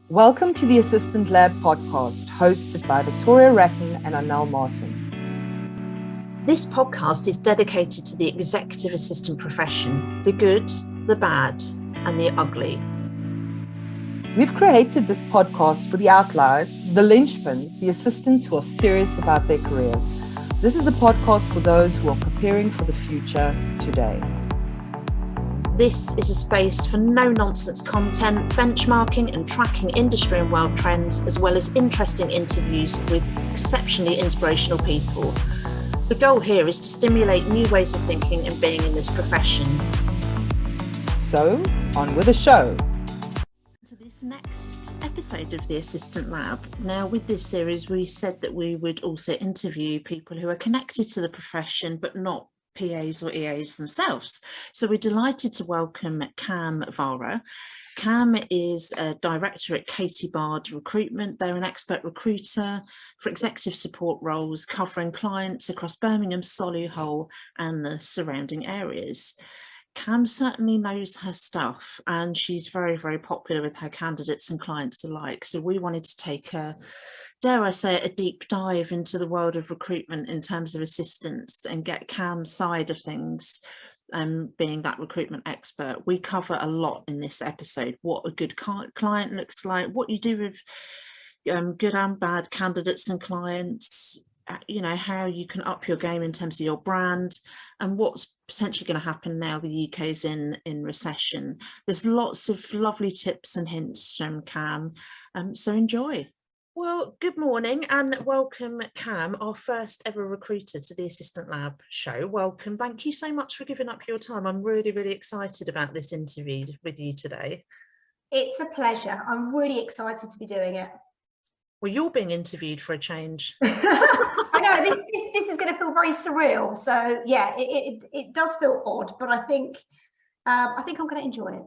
Welcome to the Assistant Lab podcast, hosted by Victoria Ratton and Arnell Martin. This podcast is dedicated to the executive assistant profession, the good, the bad, and the ugly. We've created this podcast for the outliers, the linchpins, the assistants who are serious about their careers. This is a podcast for those who are preparing for the future today. This is a space for no-nonsense content, benchmarking and tracking industry and world trends, as well as interesting interviews with exceptionally inspirational people. The goal here is to stimulate new ways of thinking and being in this profession. So, on with the show. To this next episode of the Assistant Lab. Now, with this series, we said that we would also interview people who are connected to the profession, but not PAs or EAs themselves. So we're delighted to welcome Cam Vara. Cam is a director at Katie Bard Recruitment. They're an expert recruiter for executive support roles, covering clients across Birmingham, Solihull and the surrounding areas. Cam certainly knows her stuff, and she's very, very popular with her candidates and clients alike. So we wanted to take dare I say it, a deep dive into the world of recruitment in terms of assistance and get Cam's side of things, being that recruitment expert. We cover a lot in this episode: what a good client looks like, what you do with good and bad candidates and clients, how you can up your game in terms of your brand, and what's potentially going to happen now the UK is in recession. There's lots of lovely tips and hints from Cam, so enjoy. Well, good morning and welcome, Cam, our first ever recruiter to the Assistant Lab show. Welcome. Thank you so much for giving up your time. I'm really, really excited about this interview with you today. It's a pleasure. I'm really excited to be doing it. Well, you're being interviewed for a change. I know, this is going to feel very surreal. So yeah, it does feel odd, but I think I'm going to enjoy it.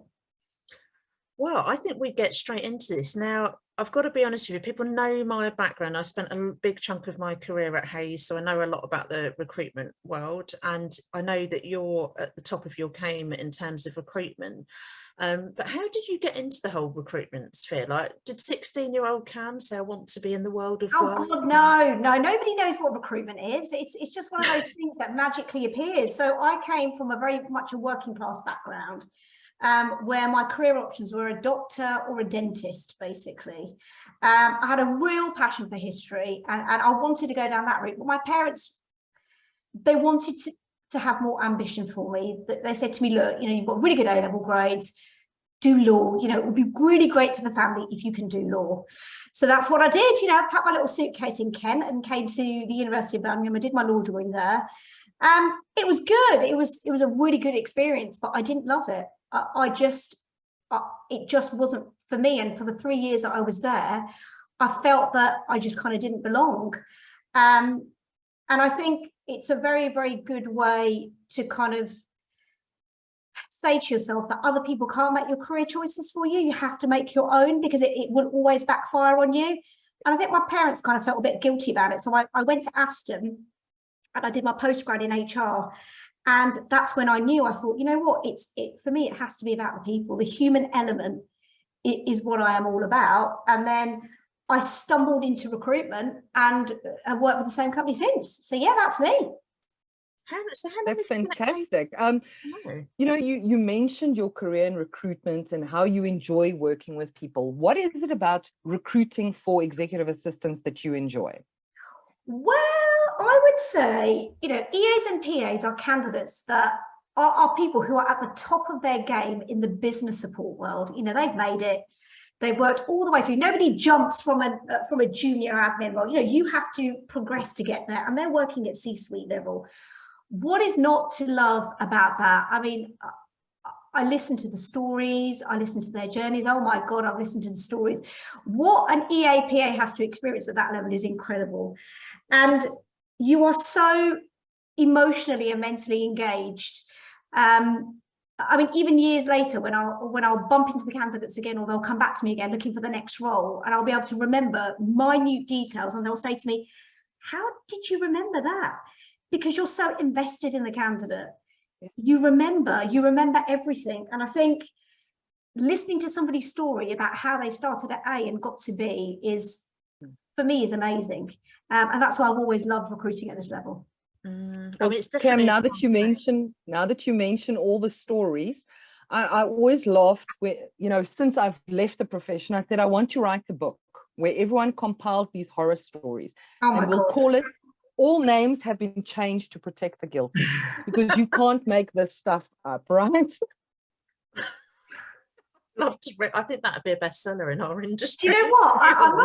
Well, I think we get straight into this. Now, I've got to be honest with you, people know my background. I spent a big chunk of my career at Hayes, so I know a lot about the recruitment world, and I know that you're at the top of your game in terms of recruitment. But how did you get into the whole recruitment sphere? Like, did 16-year-old Cam say, I want to be in the world of work? Oh God, no, nobody knows what recruitment is. It's just one of those things that magically appears. So I came from a very much a working class background, where my career options were a doctor or a dentist, basically. I had a real passion for history and I wanted to go down that route. But my parents, they wanted to have more ambition for me. They said to me, look, you've got really good A-level grades, do law. It would be really great for the family if you can do law. So that's what I did. I packed my little suitcase in Kent and came to the University of Birmingham. I did my law degree there. It was good. It was a really good experience, but I didn't love it. It just wasn't for me. And for the 3 years that I was there, I felt that I just kind of didn't belong. And I think it's a very, very good way to kind of say to yourself that other people can't make your career choices for you. You have to make your own, because it will always backfire on you. And I think my parents kind of felt a bit guilty about it. So I went to Aston and I did my postgrad in HR. And that's when I knew, I thought, you know what, for me, it has to be about the people. The human element is what I am all about. And then I stumbled into recruitment and have worked with the same company since. So yeah, that's me. That's fantastic. You mentioned your career in recruitment and how you enjoy working with people. What is it about recruiting for executive assistants that you enjoy? Well, I would say, EAs and PAs are candidates that are people who are at the top of their game in the business support world. They've made it. They've worked all the way through. Nobody jumps from a junior admin role. You have to progress to get there, and they're working at C-suite level. What is not to love about that? I mean, I listen to the stories, I listen to their journeys. Oh my God, I've listened to the stories. What an EAPA has to experience at that level is incredible. And you are so emotionally and mentally engaged. Even years later, when I'll bump into the candidates again, or they'll come back to me again looking for the next role, and I'll be able to remember minute details, and they'll say to me, how did you remember that? Because you're so invested in the candidate. You remember everything. And I think listening to somebody's story about how they started at A and got to B is, for me, is amazing. And that's why I've always loved recruiting at this level. I mean, it's Cam, definitely now that you mention all the stories, I always laughed when, since I've left the profession, I said, I want to write a book where everyone compiles these horror stories. Oh my and we'll God. call it All Names Have Been Changed to Protect the Guilty, because you can't make this stuff up, right? Love to read. I think that'd be a bestseller in our industry. You know what? I'm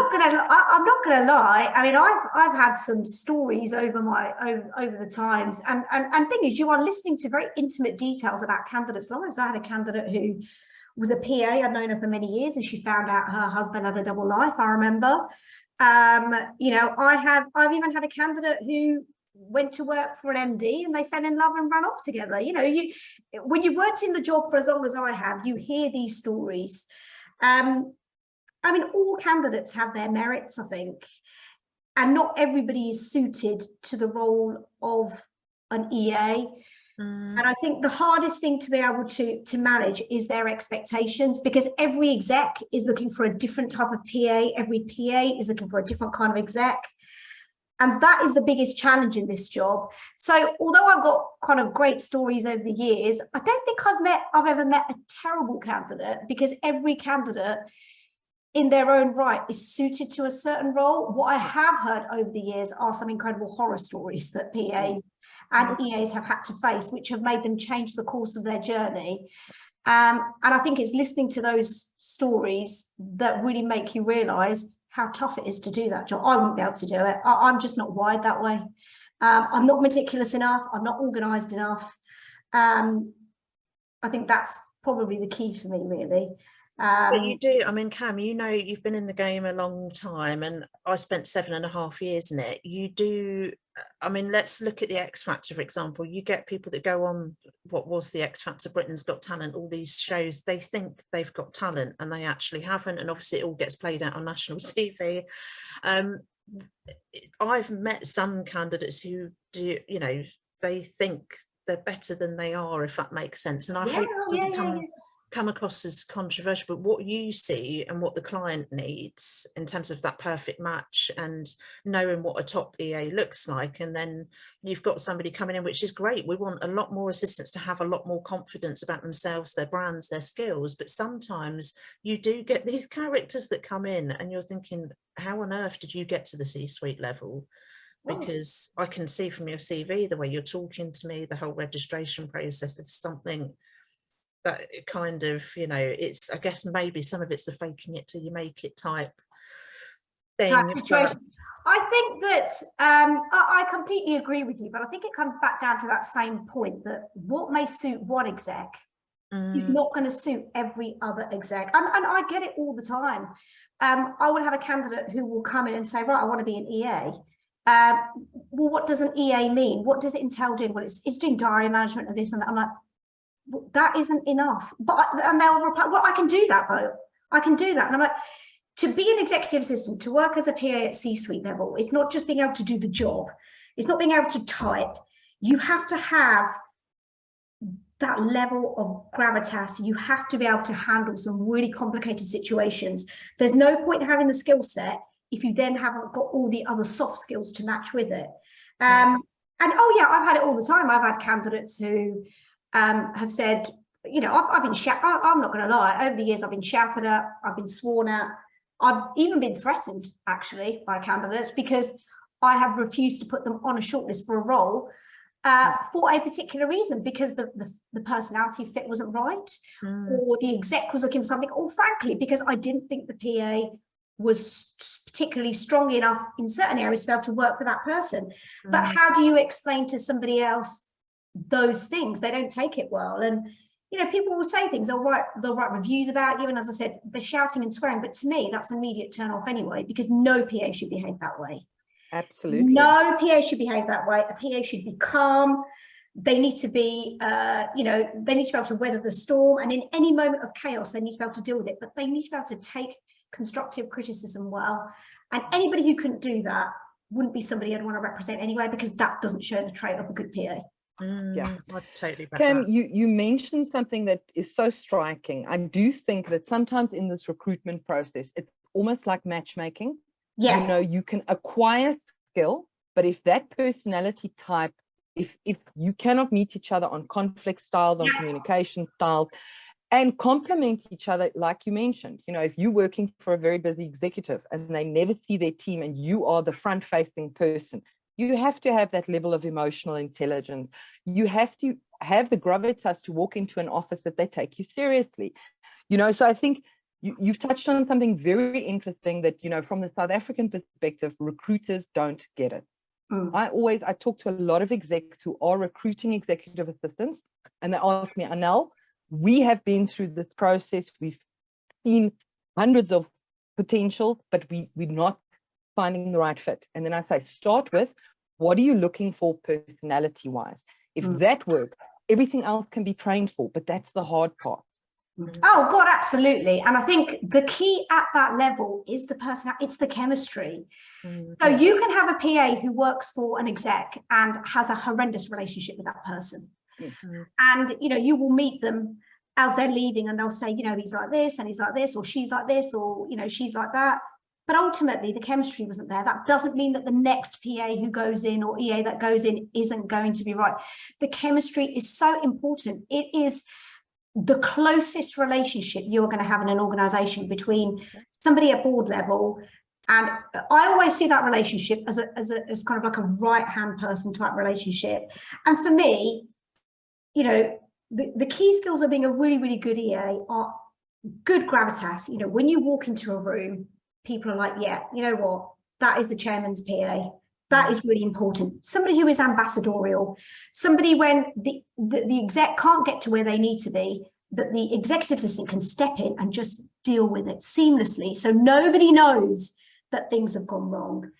not gonna lie. I mean, I've had some stories over the times, and thing is, you are listening to very intimate details about candidates' lives. I had a candidate who was a PA. I'd known her for many years, and she found out her husband had a double life. I remember. I've even had a candidate who went to work for an MD and they fell in love and ran off together. When you've worked in the job for as long as I have, you hear these stories. I mean, all candidates have their merits, I think, and not everybody is suited to the role of an EA. And I think the hardest thing to be able to manage is their expectations, because every exec is looking for a different type of PA. Every PA is looking for a different kind of exec. And that is the biggest challenge in this job. So although I've got kind of great stories over the years, I don't think I've ever met a terrible candidate, because every candidate in their own right is suited to a certain role. What I have heard over the years are some incredible horror stories that PAs and EAs have had to face, which have made them change the course of their journey. And I think it's listening to those stories that really make you realise how tough it is to do that job. I wouldn't be able to do it. I'm just not wired that way. I'm not meticulous enough. I'm not organised enough. I think that's probably the key for me, really. But you do, I mean, Cam, you've been in the game a long time, and I spent 7.5 years in it. You do, I mean, let's look at the X Factor, for example. You get people that go on what was the X Factor, Britain's Got Talent, all these shows, they think they've got talent and they actually haven't. And obviously it all gets played out on national TV. I've met some candidates who do, they think they're better than they are, if that makes sense. And I hope it doesn't come across as controversial, but what you see and what the client needs in terms of that perfect match and knowing what a top EA looks like, and then you've got somebody coming in, which is great. We want a lot more assistants to have a lot more confidence about themselves, their brands, their skills, but sometimes you do get these characters that come in and you're thinking, how on earth did you get to the C-suite level? Because I can see from your CV, the way you're talking to me, the whole registration process, there's something that kind of, it's, I guess maybe some of it's the faking it till you make it type thing. I think that I completely agree with you, but I think it comes back down to that same point, that what may suit one exec is not going to suit every other exec. And I get it all the time. I would have a candidate who will come in and say, right, I want to be an EA. Well, what does an EA mean? What does it entail doing? Well, it's doing diary management and this and that. I'm like, that isn't enough. And they'll reply, well, I can do that though. I can do that. And I'm like, to be an executive assistant, to work as a PA at C-suite level, it's not just being able to do the job. It's not being able to type. You have to have that level of gravitas. You have to be able to handle some really complicated situations. There's no point in having the skill set if you then haven't got all the other soft skills to match with it. And I've had it all the time. I've had candidates who have said, I've been I'm not going to lie, over the years I've been shouted at, I've been sworn at, I've even been threatened actually by candidates because I have refused to put them on a shortlist for a role for a particular reason, because the personality fit wasn't right, or the exec was looking for something, or frankly because I didn't think the PA was particularly strong enough in certain areas to be able to work with that person. But how do you explain to somebody else those things? They don't take it well. And people will say things, they'll write reviews about you, and as I said, they're shouting and swearing, but to me that's an immediate turn off anyway, because no PA should behave that way. Absolutely. No PA should behave that way. A PA should be calm. They need to be they need to be able to weather the storm, and in any moment of chaos they need to be able to deal with it, but they need to be able to take constructive criticism well. And anybody who couldn't do that wouldn't be somebody I'd want to represent anyway, because that doesn't show the trait of a good PA. Yeah. I totally back Cam, that. you mentioned something that is so striking. I do think that sometimes in this recruitment process, it's almost like matchmaking. Yeah. You know, you can acquire skill, but if that personality type, if you cannot meet each other on conflict styles, on communication styles, and complement each other, like you mentioned, you know, if you're working for a very busy executive and they never see their team and you are the front-facing person, you have to have that level of emotional intelligence. You have to have the gravitas to walk into an office that they take you seriously. You know, so I think you've touched on something very interesting that, you know, from the South African perspective, recruiters don't get it. I talk to a lot of execs who are recruiting executive assistants, and they ask me, Anel, we have been through this process. We've seen hundreds of potentials, but we're not finding the right fit. And then I say, start with, what are you looking for personality wise? If that works, everything else can be trained for, but that's the hard part. Oh God, absolutely. And I think the key at that level is the person, it's the chemistry. So you can have a PA who works for an exec and has a horrendous relationship with that person. And, you know, you will meet them as they're leaving and they'll say, you know, he's like this and he's like this, or she's like this, or, you know, she's like that. But ultimately the chemistry wasn't there. That doesn't mean that the next PA who goes in or EA that goes in isn't going to be right. The chemistry is so important. It is the closest relationship you're going to have in an organization between somebody at board level. And I always see that relationship as kind of like a right-hand person type relationship. And for me, you know, the key skills of being a really, really good EA are good gravitas. You know, when you walk into a room, people are like, yeah, you know what, that is the chairman's PA. That is really important. Somebody who is ambassadorial, somebody when the exec can't get to where they need to be, that the executive assistant can step in and just deal with it seamlessly. So nobody knows that things have gone wrong.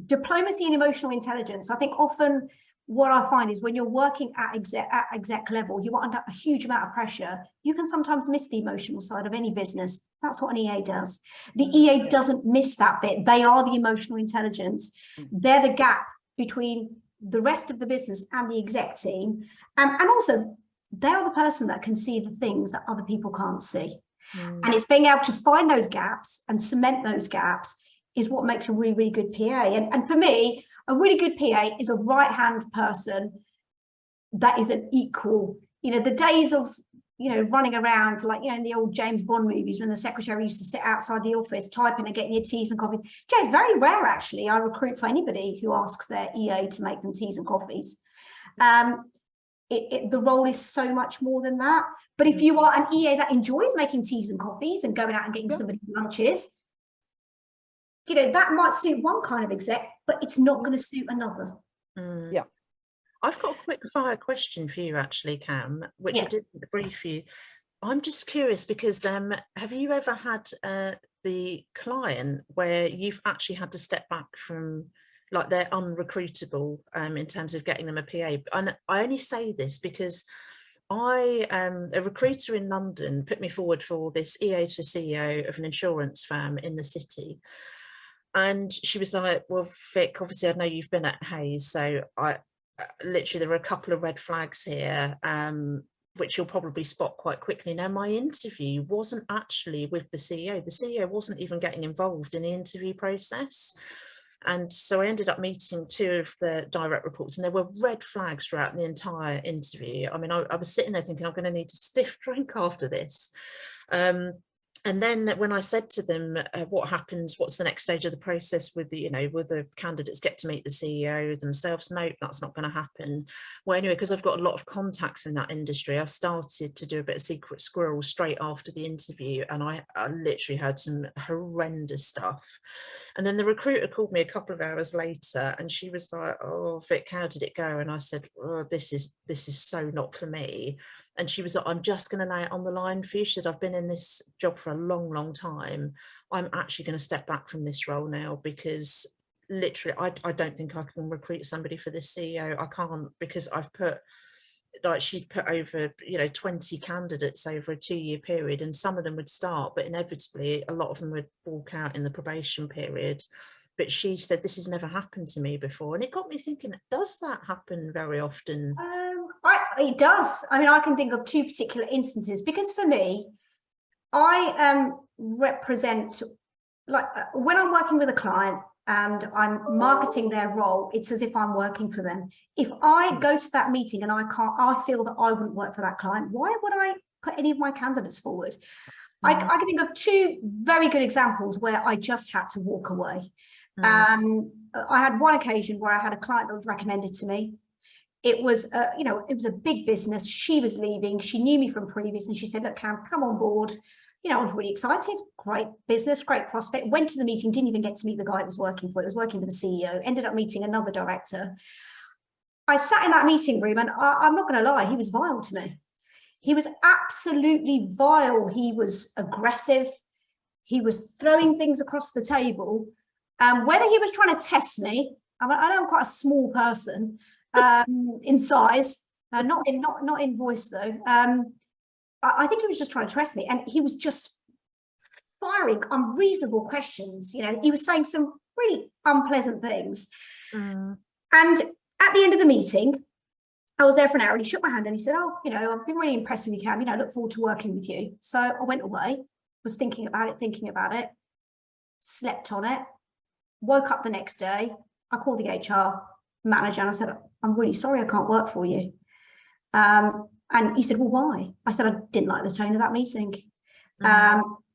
Diplomacy and emotional intelligence. I think often what I find is when you're working at exec level, you are under a huge amount of pressure. You can sometimes miss the emotional side of any business. That's what an EA does. The EA doesn't miss that bit. They are the emotional intelligence. They're the gap between the rest of the business and the exec team. And also, they are the person that can see the things that other people can't see. And it's being able to find those gaps and cement those gaps is what makes a really, really good PA. And for me, a really good PA is a right-hand person that is an equal. You know, the days of, you know, running around like, you know, in the old James Bond movies when the secretary used to sit outside the office typing and getting your teas and coffee. Jay, very rare, actually. I recruit for anybody who asks their EA to make them teas and coffees. The role is so much more than that. But if you are an EA that enjoys making teas and coffees and going out and getting somebody lunches, you know, that might suit one kind of exec, but it's not going to suit another. Yeah. I've got a quick fire question for you actually, Cam, which I didn't brief you. I'm just curious because have you ever had the client where you've actually had to step back from, like, they're unrecruitable in terms of getting them a PA? And I only say this because a recruiter in London put me forward for this EA to CEO of an insurance firm in the city. And she was like, well, Vic, obviously I know you've been at Hayes, so I literally, there were a couple of red flags here, which you'll probably spot quite quickly. Now, my interview wasn't actually with the CEO. The CEO wasn't even getting involved in the interview process. And so I ended up meeting two of the direct reports, and there were red flags throughout the entire interview. I mean, I was sitting there thinking, I'm going to need a stiff drink after this. And then when I said to them, what happens, what's the next stage of the process with the, you know, will the candidates get to meet the CEO themselves? No, that's not going to happen. Well, anyway, because I've got a lot of contacts in that industry, I started to do a bit of secret squirrel straight after the interview. And I literally heard some horrendous stuff. And then the recruiter called me a couple of hours later and she was like, oh, Vic, how did it go? And I said, oh, this is so not for me. And she was like, I'm just going to lay it on the line for you. She said, I've been in this job for a long, long time. I'm actually going to step back from this role now because literally, I don't think I can recruit somebody for this CEO. I can't, because I've put, like, she'd put over, you know, 20 candidates over a 2-year period, and some of them would start, but inevitably a lot of them would walk out in the probation period. But she said, this has never happened to me before. And it got me thinking, does that happen very often? It does. I mean, I can think of two particular instances, because for me, I represent, like, when I'm working with a client and I'm marketing their role, it's as if I'm working for them. If I go to that meeting and I feel that I wouldn't work for that client, why would I put any of my candidates forward? I can think of two very good examples where I just had to walk away. I had one occasion where I had a client that was recommended to me. It was, it was a big business. She was leaving. She knew me from previous, and she said, "Look, Cam, come on board." I was really excited. Great business, great prospect. Went to the meeting, didn't even get to meet the guy it was working for. It was working with the CEO. Ended up meeting another director. I sat in that meeting room, and I'm not going to lie, he was vile to me. He was absolutely vile. He was aggressive. He was throwing things across the table. Whether he was trying to test me, I know I'm quite a small person in size, not in voice though. I think he was just trying to test me, and he was just firing unreasonable questions. He was saying some really unpleasant things. And at the end of the meeting, I was there for an hour, and he shook my hand and he said, "Oh, I've been really impressed with you, Cam. I look forward to working with you." So I went away, was thinking about it, slept on it, woke up the next day. I called the HR manager and I said, "I'm really sorry, I can't work for you." And he said, "Well, why?" I said, "I didn't like the tone of that meeting.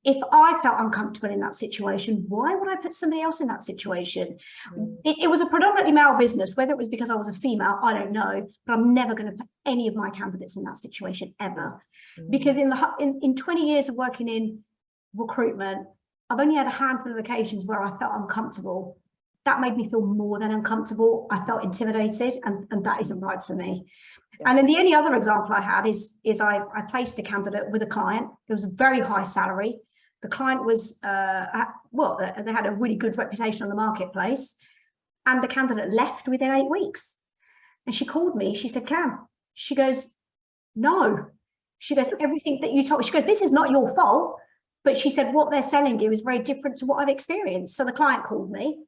If I felt uncomfortable in that situation, why would I put somebody else in that situation?" It was a predominantly male business. Whether it was because I was a female, I don't know, but I'm never going to put any of my candidates in that situation ever. Because in 20 years of working in recruitment, I've only had a handful of occasions where I felt uncomfortable. That made me feel more than uncomfortable. I felt intimidated, and that isn't right for me. And then the only other example I had is I placed a candidate with a client. It was a very high salary. The client was, they had a really good reputation on the marketplace, and the candidate left within 8 weeks. And she called me. She said, "Cam," she goes, "No." She goes, "Everything that you told me," she goes, "this is not your fault." But she said, "What they're selling you is very different to what I've experienced." So the client called me.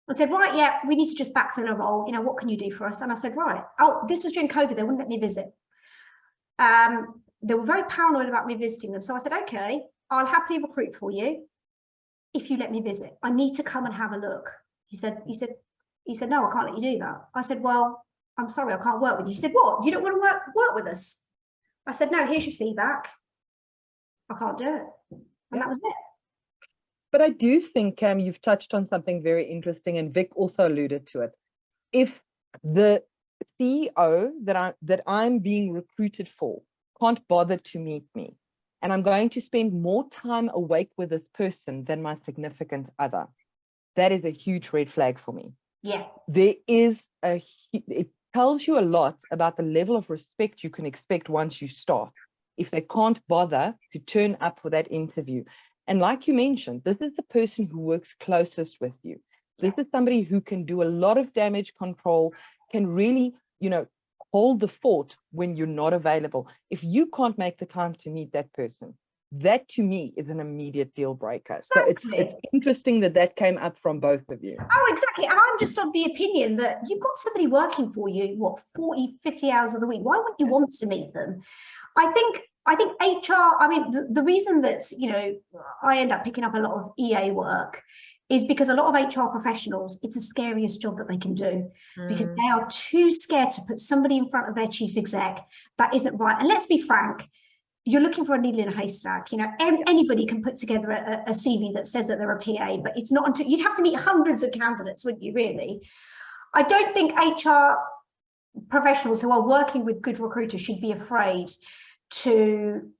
I said, "Right, yeah, we need to just backfill a role. What can you do for us?" And I said, "Right." Oh, this was during COVID. They wouldn't let me visit. They were very paranoid about me visiting them. So I said, "Okay, I'll happily recruit for you if you let me visit. I need to come and have a look." He said, "No, I can't let you do that." I said, "Well, I'm sorry, I can't work with you." He said, "What? You don't want to work with us?" I said, "No, here's your feedback. I can't do it." And that was it. But I do think, Cam, you've touched on something very interesting, and Vic also alluded to it. If the CEO that I'm being recruited for can't bother to meet me, and I'm going to spend more time awake with this person than my significant other, that is a huge red flag for me. Yeah. It tells you a lot about the level of respect you can expect once you start, if they can't bother to turn up for that interview. And like you mentioned, this is the person who works closest with you. This is somebody who can do a lot of damage control, can really, hold the fort when you're not available. If you can't make the time to meet that person, that to me is an immediate deal breaker. Exactly. So it's interesting that came up from both of you. Oh, exactly. And I'm just of the opinion that you've got somebody working for you, 40, 50 hours of the week. Why wouldn't you want to meet them? I think HR, the reason that, I end up picking up a lot of EA work is because a lot of HR professionals, it's the scariest job that they can do, because they are too scared to put somebody in front of their chief exec that isn't right. And let's be frank, you're looking for a needle in a haystack. Anybody can put together a CV that says that they're a PA, but it's not until you'd have to meet hundreds of candidates, wouldn't you, really? I don't think HR professionals who are working with good recruiters should be afraid to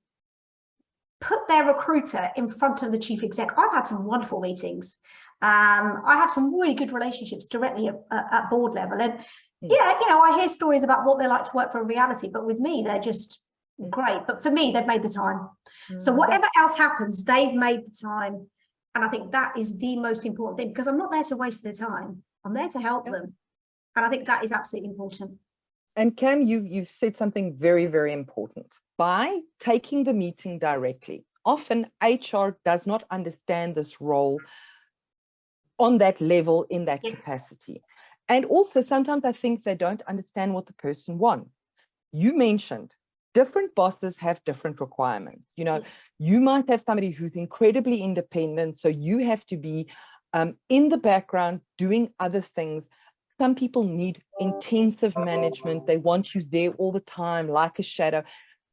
put their recruiter in front of the chief exec. I've had some wonderful meetings. I have some really good relationships directly at board level. And I hear stories about what they like to work for in reality, but with me, they're just great. But for me, they've made the time. So whatever else happens, they've made the time. And I think that is the most important thing, because I'm not there to waste their time. I'm there to help them. And I think that is absolutely important. And Cam, you've said something very, very important. By taking the meeting directly, often HR does not understand this role on that level, in that capacity. And also sometimes I think they don't understand what the person wants. you mentioned different bosses have different requirements. You know, you might have somebody who's incredibly independent, so you have to be in the background doing other things. Some people need intensive management. They want you there all the time, like a shadow.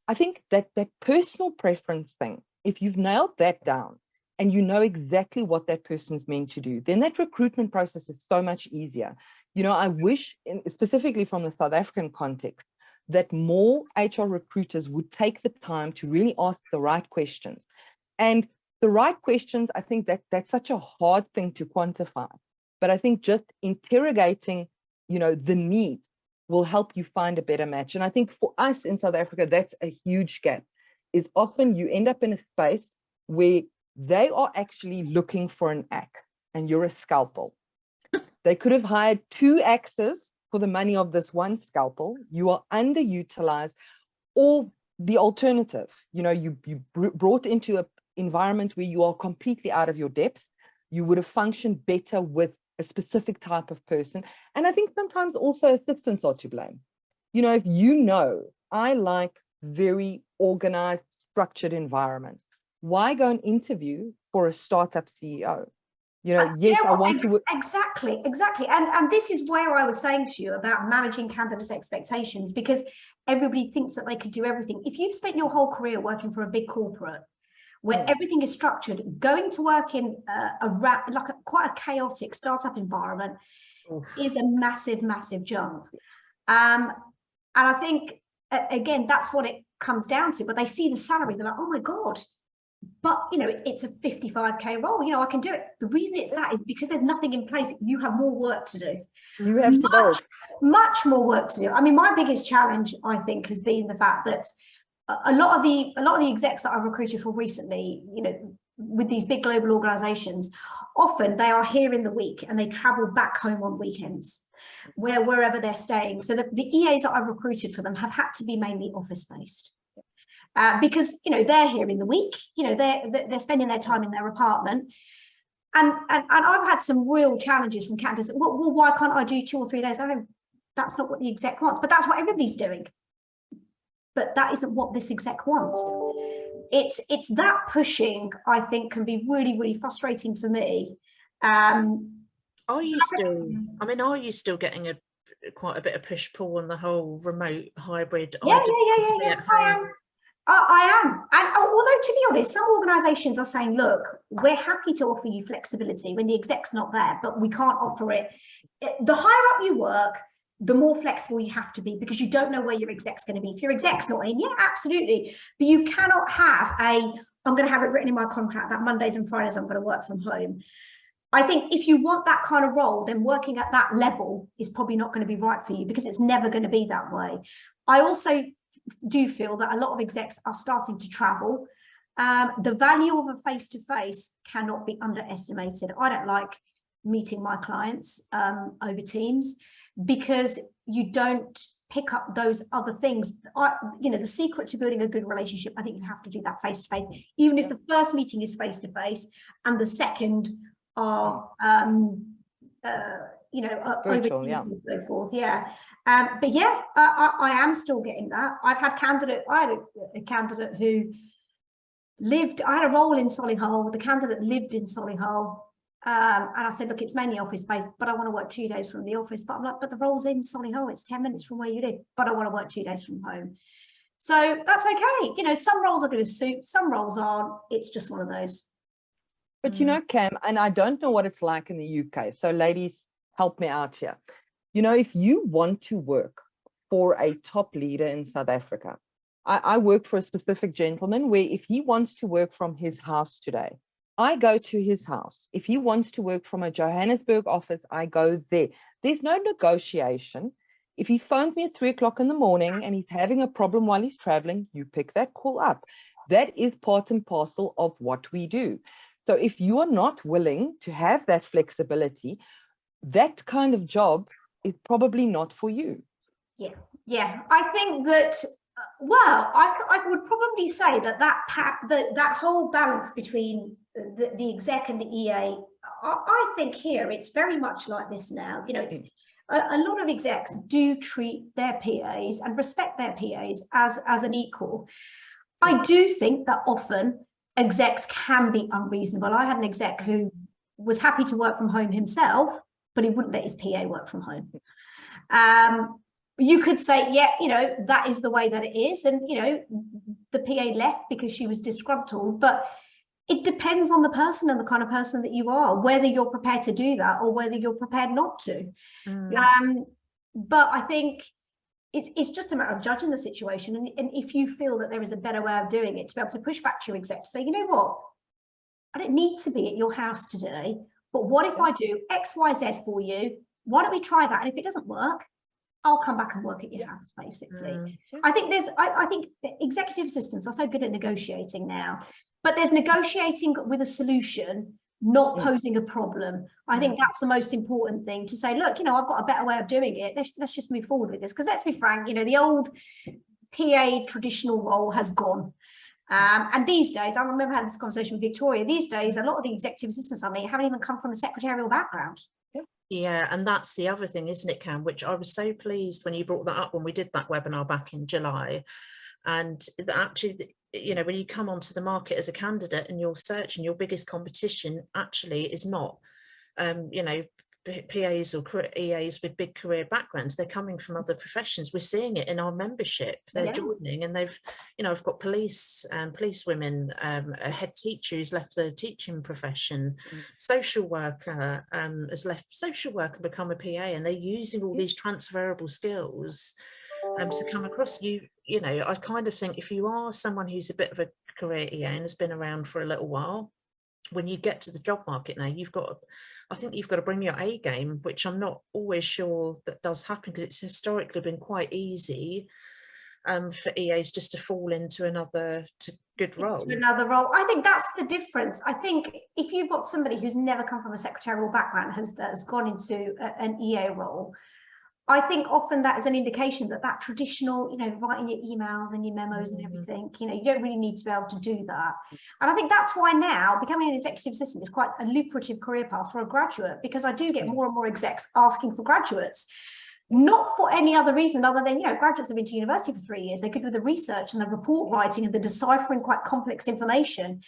I think that personal preference thing, if you've nailed that down and you know exactly what that person's meant to do, then that recruitment process is so much easier. You know, I wish, specifically from the South African context, that more HR recruiters would take the time to really ask the right questions. And the right questions, I think that's such a hard thing to quantify. But I think just interrogating, you know, the needs will help you find a better match. And I think for us in South Africa, that's a huge gap. Is often you end up in a space where they are actually looking for an axe and you're a scalpel. They could have hired 2 axes for the money of this one scalpel. You are underutilized. Or the alternative, you know, you brought into an environment where you are completely out of your depth. You would have functioned better with a specific type of person. And I think sometimes also assistants are to blame. You know, if you know, I like very organized, structured environments, why go and interview for a startup CEO? You know, yes, I want to. Exactly. And this is where I was saying to you about managing candidates' expectations, because everybody thinks that they could do everything. If you've spent your whole career working for a big corporate where everything is structured, going to work in quite a chaotic startup environment is a massive jump. And I think, again, that's what it comes down to. But they see the salary, they're like, oh my God. But, you know, it's a 55k role. You know, I can do it. The reason it's that is because there's nothing in place. You have more work to do. You have to build. Much more work to do. I mean, my biggest challenge, I think, has been the fact that a lot of the execs that I've recruited for recently, you know, with these big global organizations, often they are here in the week and they travel back home on weekends, wherever they're staying. So the EAs that I've recruited for them have had to be mainly office based. Because, you know, they're here in the week, you know, they're spending their time in their apartment. And I've had some real challenges from candidates. Well, why can't I do 2 or 3 days? I don't, that's not what the exec wants, but that's what everybody's doing. But that isn't what this exec wants. It's that pushing, I think, can be really frustrating for me. Are you still getting quite a bit of push-pull on the whole remote hybrid? Yeah, I am. And although, to be honest, some organisations are saying, look, we're happy to offer you flexibility when the exec's not there, but we can't offer it. The higher up you work, the more flexible you have to be, because you don't know where your exec's going to be. If your exec's not in, yeah, absolutely. But you cannot have I'm going to have it written in my contract that Mondays and Fridays I'm going to work from home. I think if you want that kind of role, then working at that level is probably not going to be right for you, because it's never going to be that way. I also do feel that a lot of execs are starting to travel. The value of a face-to-face cannot be underestimated. I don't like meeting my clients over Teams, because you don't pick up those other things. You know, the secret to building a good relationship, I think you have to do that face-to-face, even if the first meeting is face-to-face and the second are you know, virtual, over yeah, and so forth. Yeah. But yeah, I am still getting that. I had a candidate who lived, I had a role in Solihull. The candidate lived in Solihull. And I said, look, it's mainly office based, but I want to work 2 days from the office. But I'm like, but the role's in Solihull. It's 10 minutes from where you live, but I want to work 2 days from home. So that's okay. You know, some roles are going to suit, some roles aren't. It's just one of those. But you know, Cam, and I don't know what it's like in the UK. So ladies, help me out here. You know, if you want to work for a top leader in South Africa, I work for a specific gentleman where if he wants to work from his house today, I go to his house. If he wants to work from a Johannesburg office, I go there. There's no negotiation. If he phones me at 3 o'clock in the morning and he's having a problem while he's traveling, you pick that call up. That is part and parcel of what we do. So if you are not willing to have that flexibility, that kind of job is probably not for you. Yeah. I think that, well, I would probably say that whole balance between the exec and the EA, I think here it's very much like this now. You know, it's a lot of execs do treat their PAs and respect their PAs as an equal. I do think that often execs can be unreasonable. I had an exec who was happy to work from home himself, but he wouldn't let his PA work from home. You could say, yeah, you know, that is the way that it is. And, you know, the PA left because she was disgruntled, but it depends on the person and the kind of person that you are, whether you're prepared to do that or whether you're prepared not to. But I think it's just a matter of judging the situation. And if you feel that there is a better way of doing it, to be able to push back to your exec to say, you know what, I don't need to be at your house today, but what if I do X, Y, Z for you? Why don't we try that? And if it doesn't work, I'll come back and work at your house, basically. I think I think executive assistants are so good at negotiating now, but there's negotiating with a solution, not posing a problem. I think that's the most important thing, to say, look, you know, I've got a better way of doing it. Let's just move forward with this. Because let's be frank, you know, the old PA traditional role has gone. And these days, I remember having this conversation with Victoria, these days, a lot of the executive assistants I meet haven't even come from a secretarial background. Yeah, and that's the other thing, isn't it, Cam, which I was so pleased when you brought that up when we did that webinar back in July. And actually, you know, when you come onto the market as a candidate and you're searching, your biggest competition actually is not, you know, PAs or EAs with big career backgrounds. They're coming from other professions. We're seeing it in our membership. They're joining, and they've, you know, I've got police women, a head teacher who's left the teaching profession, social worker has left social work and become a PA, and they're using all these transferable skills to come across. You know, I kind of think if you are someone who's a bit of a career EA and has been around for a little while, when you get to the job market now, I think you've got to bring your A game, which I'm not always sure that does happen, because it's historically been quite easy for EAs just to fall into another good role. Another role. I think that's the difference. I think if you've got somebody who's never come from a secretarial background, has gone into an EA role, I think often that is an indication that that traditional, you know, writing your emails and your memos and everything, you know, you don't really need to be able to do that. And I think that's why now becoming an executive assistant is quite a lucrative career path for a graduate, because I do get more and more execs asking for graduates, not for any other reason other than, you know, graduates have been to university for 3 years. They're good with the research and the report writing and the deciphering quite complex information,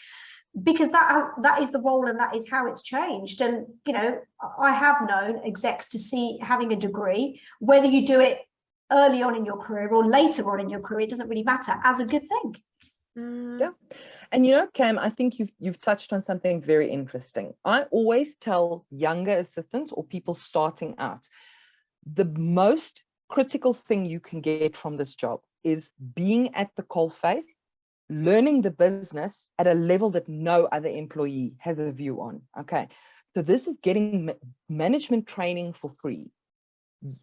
because that is the role and that is how it's changed. And, you know, I have known execs to see having a degree, whether you do it early on in your career or later on in your career, it doesn't really matter, as a good thing. Yeah. And, you know, Cam, I think you've touched on something very interesting. I always tell younger assistants or people starting out, the most critical thing you can get from this job is being at the coalface, learning the business at a level that no other employee has a view on. Okay, so this is getting management training for free.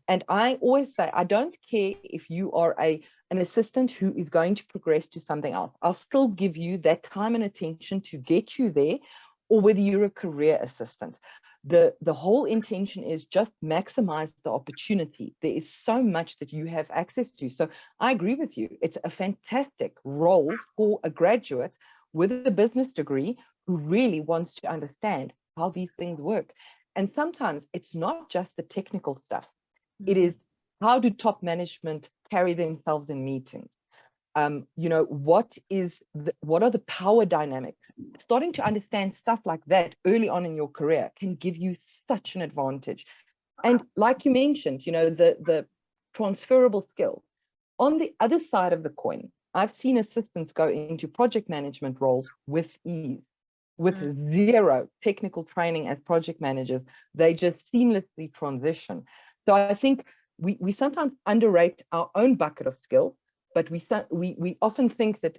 And I always say, I don't care if you are an assistant who is going to progress to something else. I'll still give you that time and attention to get you there, or whether you're a career assistant. The whole intention is just maximize the opportunity. There is so much that you have access to. So I agree with you. It's a fantastic role for a graduate with a business degree who really wants to understand how these things work. And sometimes it's not just the technical stuff. It is, how do top management carry themselves in meetings? You know, what are the power dynamics? Starting to understand stuff like that early on in your career can give you such an advantage. And like you mentioned, you know, the transferable skills. On the other side of the coin, I've seen assistants go into project management roles with ease, with zero technical training as project managers. They just seamlessly transition. So I think we sometimes underrate our own bucket of skill, but we often think that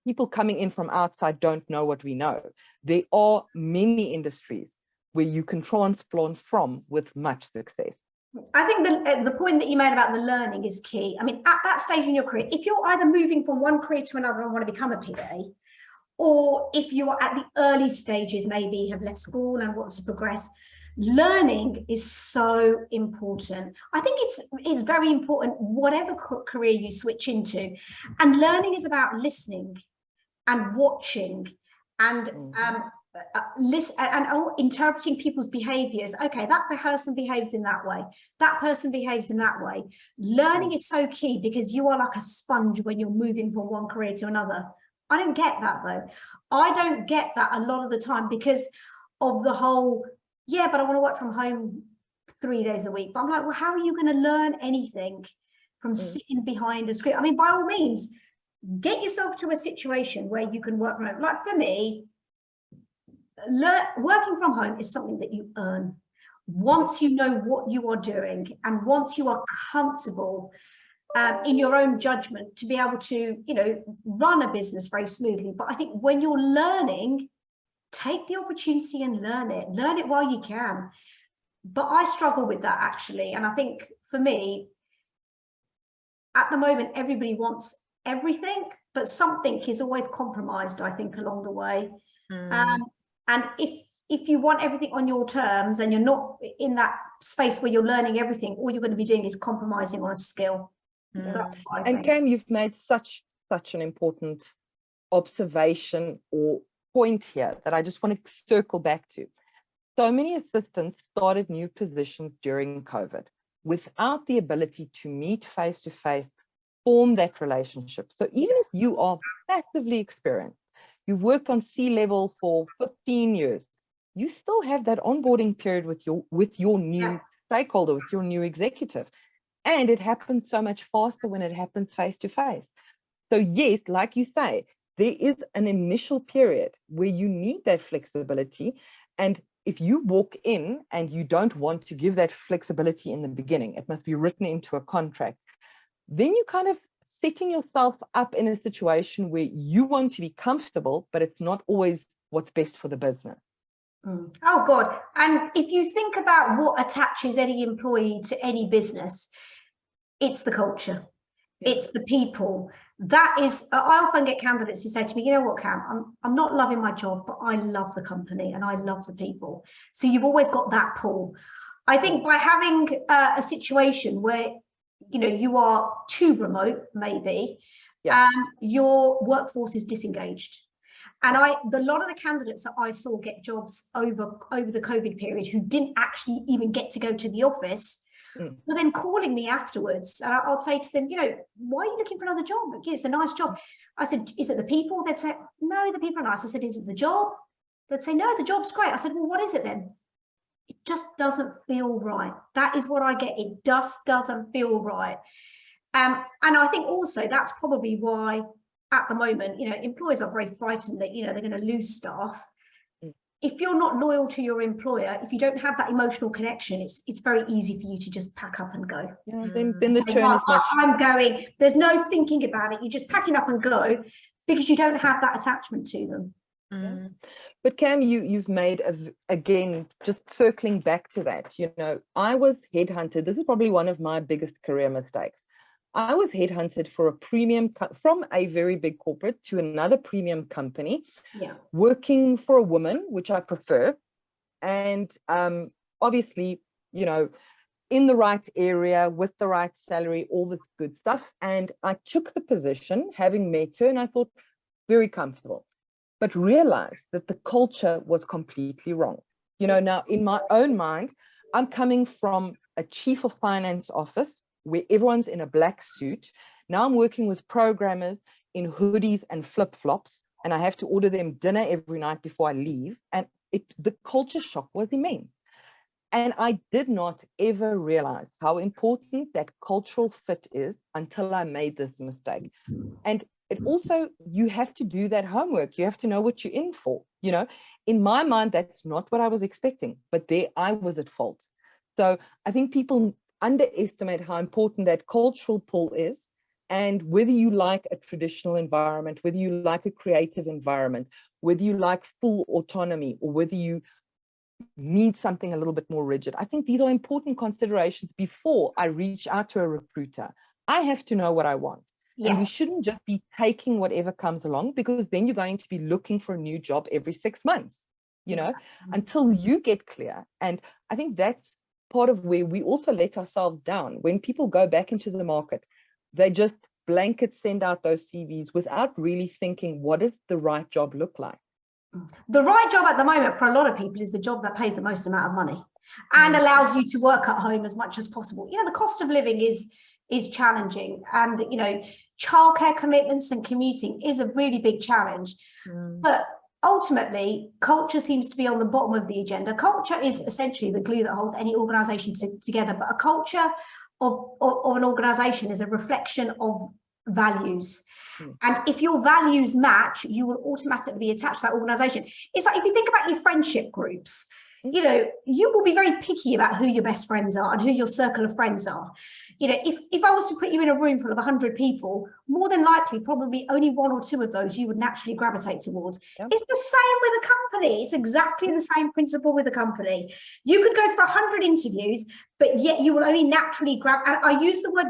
people coming in from outside don't know what we know. There are many industries where you can transplant from with much success. I think the point that you made about the learning is key. I mean, at that stage in your career, if you're either moving from one career to another and want to become a PA, or if you are at the early stages, maybe have left school and want to progress, learning is so important. I think it's very important whatever career you switch into. And learning is about listening and watching and listen and interpreting people's behaviors. Okay, that person behaves in that way, that person behaves in that way. Learning is so key, because you are like a sponge when you're moving from one career to another. I don't get that though. I don't get that a lot of the time, because of the whole, yeah, but I want to work from home 3 days a week. But I'm like, well, how are you going to learn anything from sitting behind a screen? I mean, by all means, get yourself to a situation where you can work from home. Like for me, working from home is something that you earn once you know what you are doing, and once you are comfortable in your own judgment to be able to, you know, run a business very smoothly. But I think when you're learning, take the opportunity and learn it while you can. But I struggle with that, actually. And I think for me, at the moment, everybody wants everything, but something is always compromised, I think, along the way. And if you want everything on your terms and you're not in that space where you're learning everything, all you're going to be doing is compromising on a skill. That's what I think. And Cam, you've made such an important observation or point here that I just want to circle back to. So many assistants started new positions during COVID without the ability to meet face to face, form that relationship. So even if you are massively experienced, you've worked on C-level for 15 years, you still have that onboarding period with your new stakeholder, with your new executive. And it happens so much faster when it happens face to face. So yes, like you say, there is an initial period where you need that flexibility. And if you walk in and you don't want to give that flexibility in the beginning, it must be written into a contract, then you kind of setting yourself up in a situation where you want to be comfortable, but it's not always what's best for the business. Oh God. And if you think about what attaches any employee to any business, it's the culture. It's the people. That is, I often get candidates who say to me, you know what, Cam, I'm not loving my job, but I love the company and I love the people. So you've always got that pull. I think by having a situation where, you know, you are too remote, maybe, your workforce is disengaged. And a lot of the candidates that I saw get jobs over the COVID period who didn't actually even get to go to the office, were then calling me afterwards. I'll say to them, you know, why are you looking for another job? It's a nice job. I said, is it the people? They'd say, no, the people are nice. I said, is it the job? They'd say, no, the job's great. I said, well, what is it then? It just doesn't feel right. That is what I get. It just doesn't feel right. And I think also that's probably why at the moment, you know, employers are very frightened that, you know, they're going to lose staff. If you're not loyal to your employer, if you don't have that emotional connection, it's very easy for you to just pack up and go. Yeah, then the churn is much. I'm going. There's no thinking about it. You're just packing up and go because you don't have that attachment to them. Yeah. But Cam, you've made again, just circling back to that, you know, I was headhunted. This is probably one of my biggest career mistakes. I was headhunted for a premium from a very big corporate to another premium company, working for a woman, which I prefer. And obviously, you know, in the right area with the right salary, all this good stuff. And I took the position, having met her, and I thought very comfortable, but realized that the culture was completely wrong. You know, now in my own mind, I'm coming from a chief of finance office where everyone's in a black suit. Now I'm working with programmers in hoodies and flip-flops, and I have to order them dinner every night before I leave. And the culture shock was immense. And I did not ever realize how important that cultural fit is until I made this mistake. And it also, you have to do that homework. You have to know what you're in for. You know, in my mind, that's not what I was expecting, but there I was at fault. So I think people underestimate how important that cultural pull is, and whether you like a traditional environment, whether you like a creative environment, whether you like full autonomy, or whether you need something a little bit more rigid. I think these are important considerations before I reach out to a recruiter. I have to know what I want. And we shouldn't just be taking whatever comes along, because then you're going to be looking for a new job every 6 months, you know, until you get clear. And I think that's part of where we also let ourselves down. When people go back into the market, they just blanket send out those CVs without really thinking, what does the right job look like? The right job at the moment for a lot of people is the job that pays the most amount of money and allows you to work at home as much as possible. You know, the cost of living is challenging, and, you know, childcare commitments and commuting is a really big challenge. But ultimately, culture seems to be on the bottom of the agenda. Culture is essentially the glue that holds any organization together, but a culture of an organization is a reflection of values. And if your values match, you will automatically be attached to that organization. It's like, if you think about your friendship groups, you know, you will be very picky about who your best friends are and who your circle of friends are. You know, if I was to put you in a room full of 100 people, more than likely, probably only 1 or 2 of those you would naturally gravitate towards. It's the same with a company. It's exactly the same principle with a company. You could go for 100 interviews, but yet you will only naturally and I use the word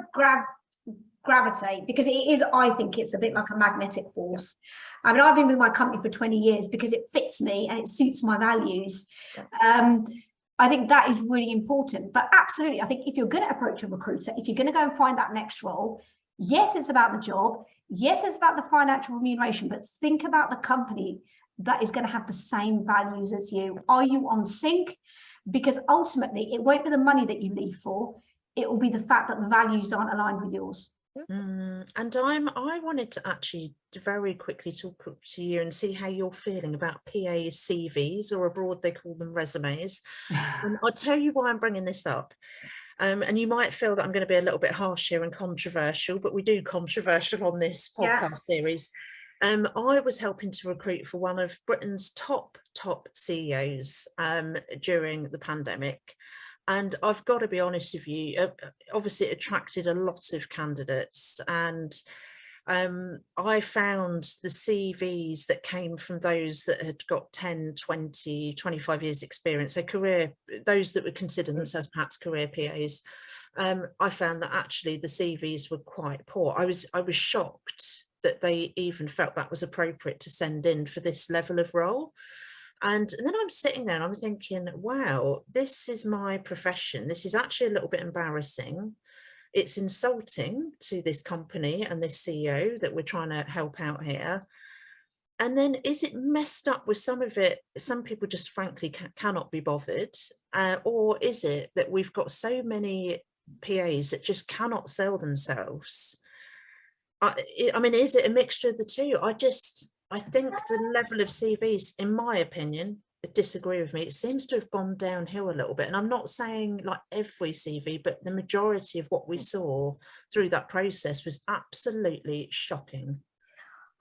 gravitate because it is, I think it's a bit like a magnetic force. I mean, I've been with my company for 20 years because it fits me and it suits my values. I think that is really important. But absolutely, I think if you're going to approach a recruiter, if you're going to go and find that next role, yes, it's about the job. Yes, it's about the financial remuneration, but think about the company that is going to have the same values as you. Are you on sync? Because ultimately, it won't be the money that you leave for. It will be the fact that the values aren't aligned with yours. And I wanted to actually very quickly talk to you and see how you're feeling about PA CVs, or abroad they call them resumes. And I'll tell you why I'm bringing this up. And you might feel that I'm going to be a little bit harsh here and controversial, but we do controversial on this podcast series. I was helping to recruit for one of Britain's top CEOs during the pandemic. And I've got to be honest with you, obviously it attracted a lot of candidates, and I found the CVs that came from those that had got 10, 20, 25 years experience, so those that would consider themselves perhaps career PAs, I found that actually the CVs were quite poor. I was shocked that they even felt that was appropriate to send in for this level of role. And then I'm sitting there and I'm thinking, wow, this is my profession. This is actually a little bit embarrassing. It's insulting to this company and this CEO that we're trying to help out here. And then is it messed up with some of it? Some people just frankly cannot be bothered. Or is it that we've got so many PAs that just cannot sell themselves? I mean, is it a mixture of the two? I think the level of CVs, in my opinion, disagree with me, it seems to have gone downhill a little bit. And I'm not saying like every CV, but the majority of what we saw through that process was absolutely shocking.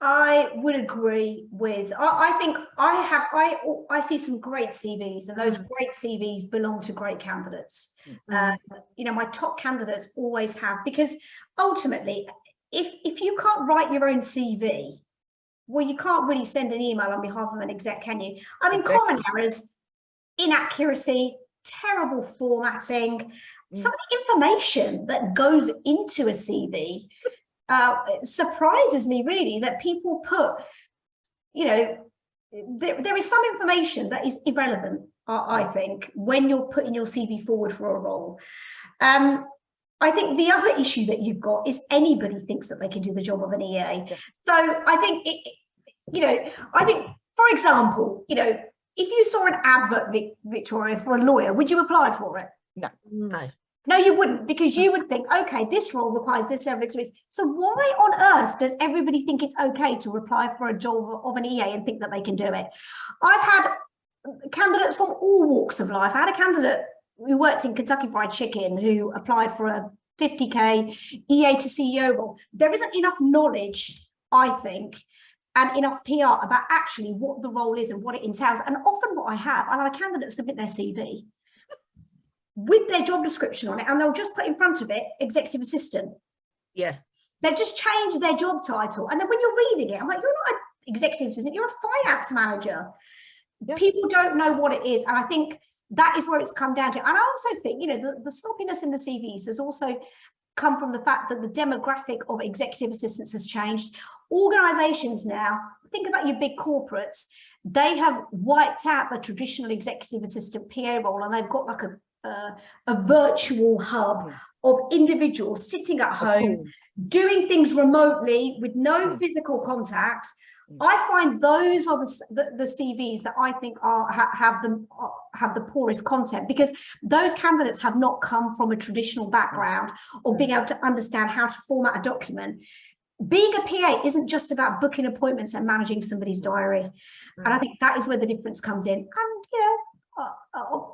I would agree with, I think I see some great CVs, and those great CVs belong to great candidates. You know, my top candidates always have, because ultimately, if you can't write your own CV, well, you can't really send an email on behalf of an exec, can you? I mean, common errors, inaccuracy, terrible formatting, some of the information that goes into a CV surprises me really, that people put, you know, there is some information that is irrelevant, I think, when you're putting your CV forward for a role. I think the other issue that you've got is anybody thinks that they can do the job of an EA. So I think, for example, you know, if you saw an advert, Victoria, for a lawyer, would you apply for it? No, you wouldn't, because you would think, okay, this role requires this level of experience. So why on earth does everybody think it's okay to apply for a job of an EA and think that they can do it? I've had candidates from all walks of life. I had a candidate who worked in Kentucky Fried Chicken who applied for a 50k EA to CEO role. There isn't enough knowledge, I think, and enough PR about actually what the role is and what it entails. And often what I have candidates submit their CV with their job description on it, and they'll just put in front of it executive assistant. Yeah. They've just changed their job title. And then when you're reading it, I'm like, you're not an executive assistant, you're a finance manager. Yeah. People don't know what it is. And I think that is where it's come down to. And I also think, you know, the sloppiness in the CVs has also come from the fact that the demographic of executive assistants has changed. Organizations now, think about your big corporates, they have wiped out the traditional executive assistant PA role, and they've got like a virtual hub of individuals sitting at home, doing things remotely with no physical contact. I find those are the CVs that I think have the poorest content, because those candidates have not come from a traditional background or being able to understand how to format a document. Being a PA isn't just about booking appointments and managing somebody's diary. And I think that is where the difference comes in. And, you know,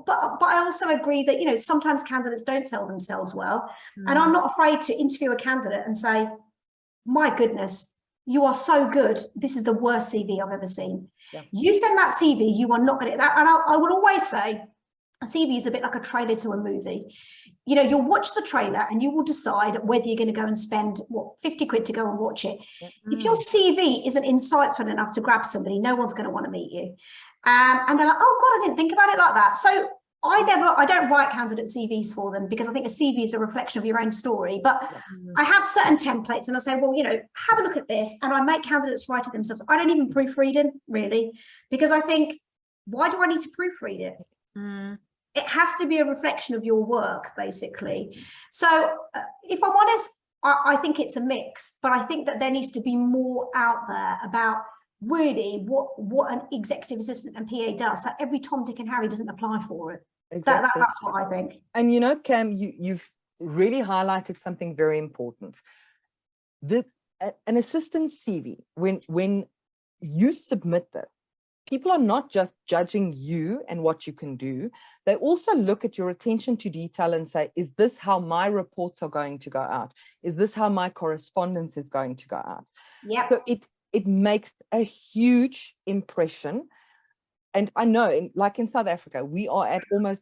but I also agree that, you know, sometimes candidates don't sell themselves well. And I'm not afraid to interview a candidate and say, my goodness, you are so good. This is the worst CV I've ever seen. Yeah. You send that CV, you are not going to, and I will always say, a CV is a bit like a trailer to a movie. You know, you'll watch the trailer and you will decide whether you're going to go and spend, 50 quid to go and watch it. If your CV isn't insightful enough to grab somebody, no one's going to want to meet you. And they're like, oh God, I didn't think about it like that. So I don't write candidate CVs for them, because I think a CV is a reflection of your own story. But I have certain templates and I say, well, you know, have a look at this. And I make candidates write it themselves. I don't even proofread it, really, because I think, why do I need to proofread it? It has to be a reflection of your work, basically. So if I'm honest, I think it's a mix, but I think that there needs to be more out there about really what an executive assistant and PA does. So every Tom, Dick and Harry doesn't apply for it. Exactly. That's what I think. And you know, Cam, you've really highlighted something very important. An assistant CV, when you submit this, people are not just judging you and what you can do. They also look at your attention to detail and say, is this how my reports are going to go out? Is this how my correspondence is going to go out? Yeah. So it makes a huge impression. And I know, like in South Africa, we are at almost,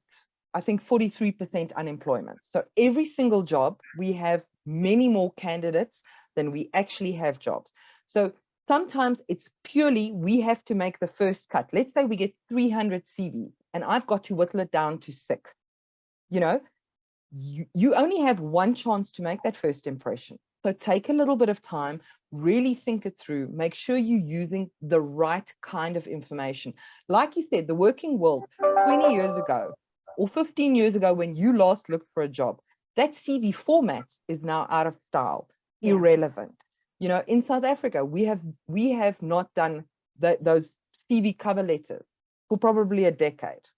I think, 43% unemployment. So every single job, we have many more candidates than we actually have jobs. So sometimes it's purely, we have to make the first cut. Let's say we get 300 CVs and I've got to whittle it down to 6. You know, you only have one chance to make that first impression. So take a little bit of time, really think it through, make sure you're using the right kind of information. Like you said, the working world 20 years ago or 15 years ago, when you last looked for a job, that CV format is now out of style, irrelevant. You know, in South Africa, we have not done those CV cover letters for probably a decade.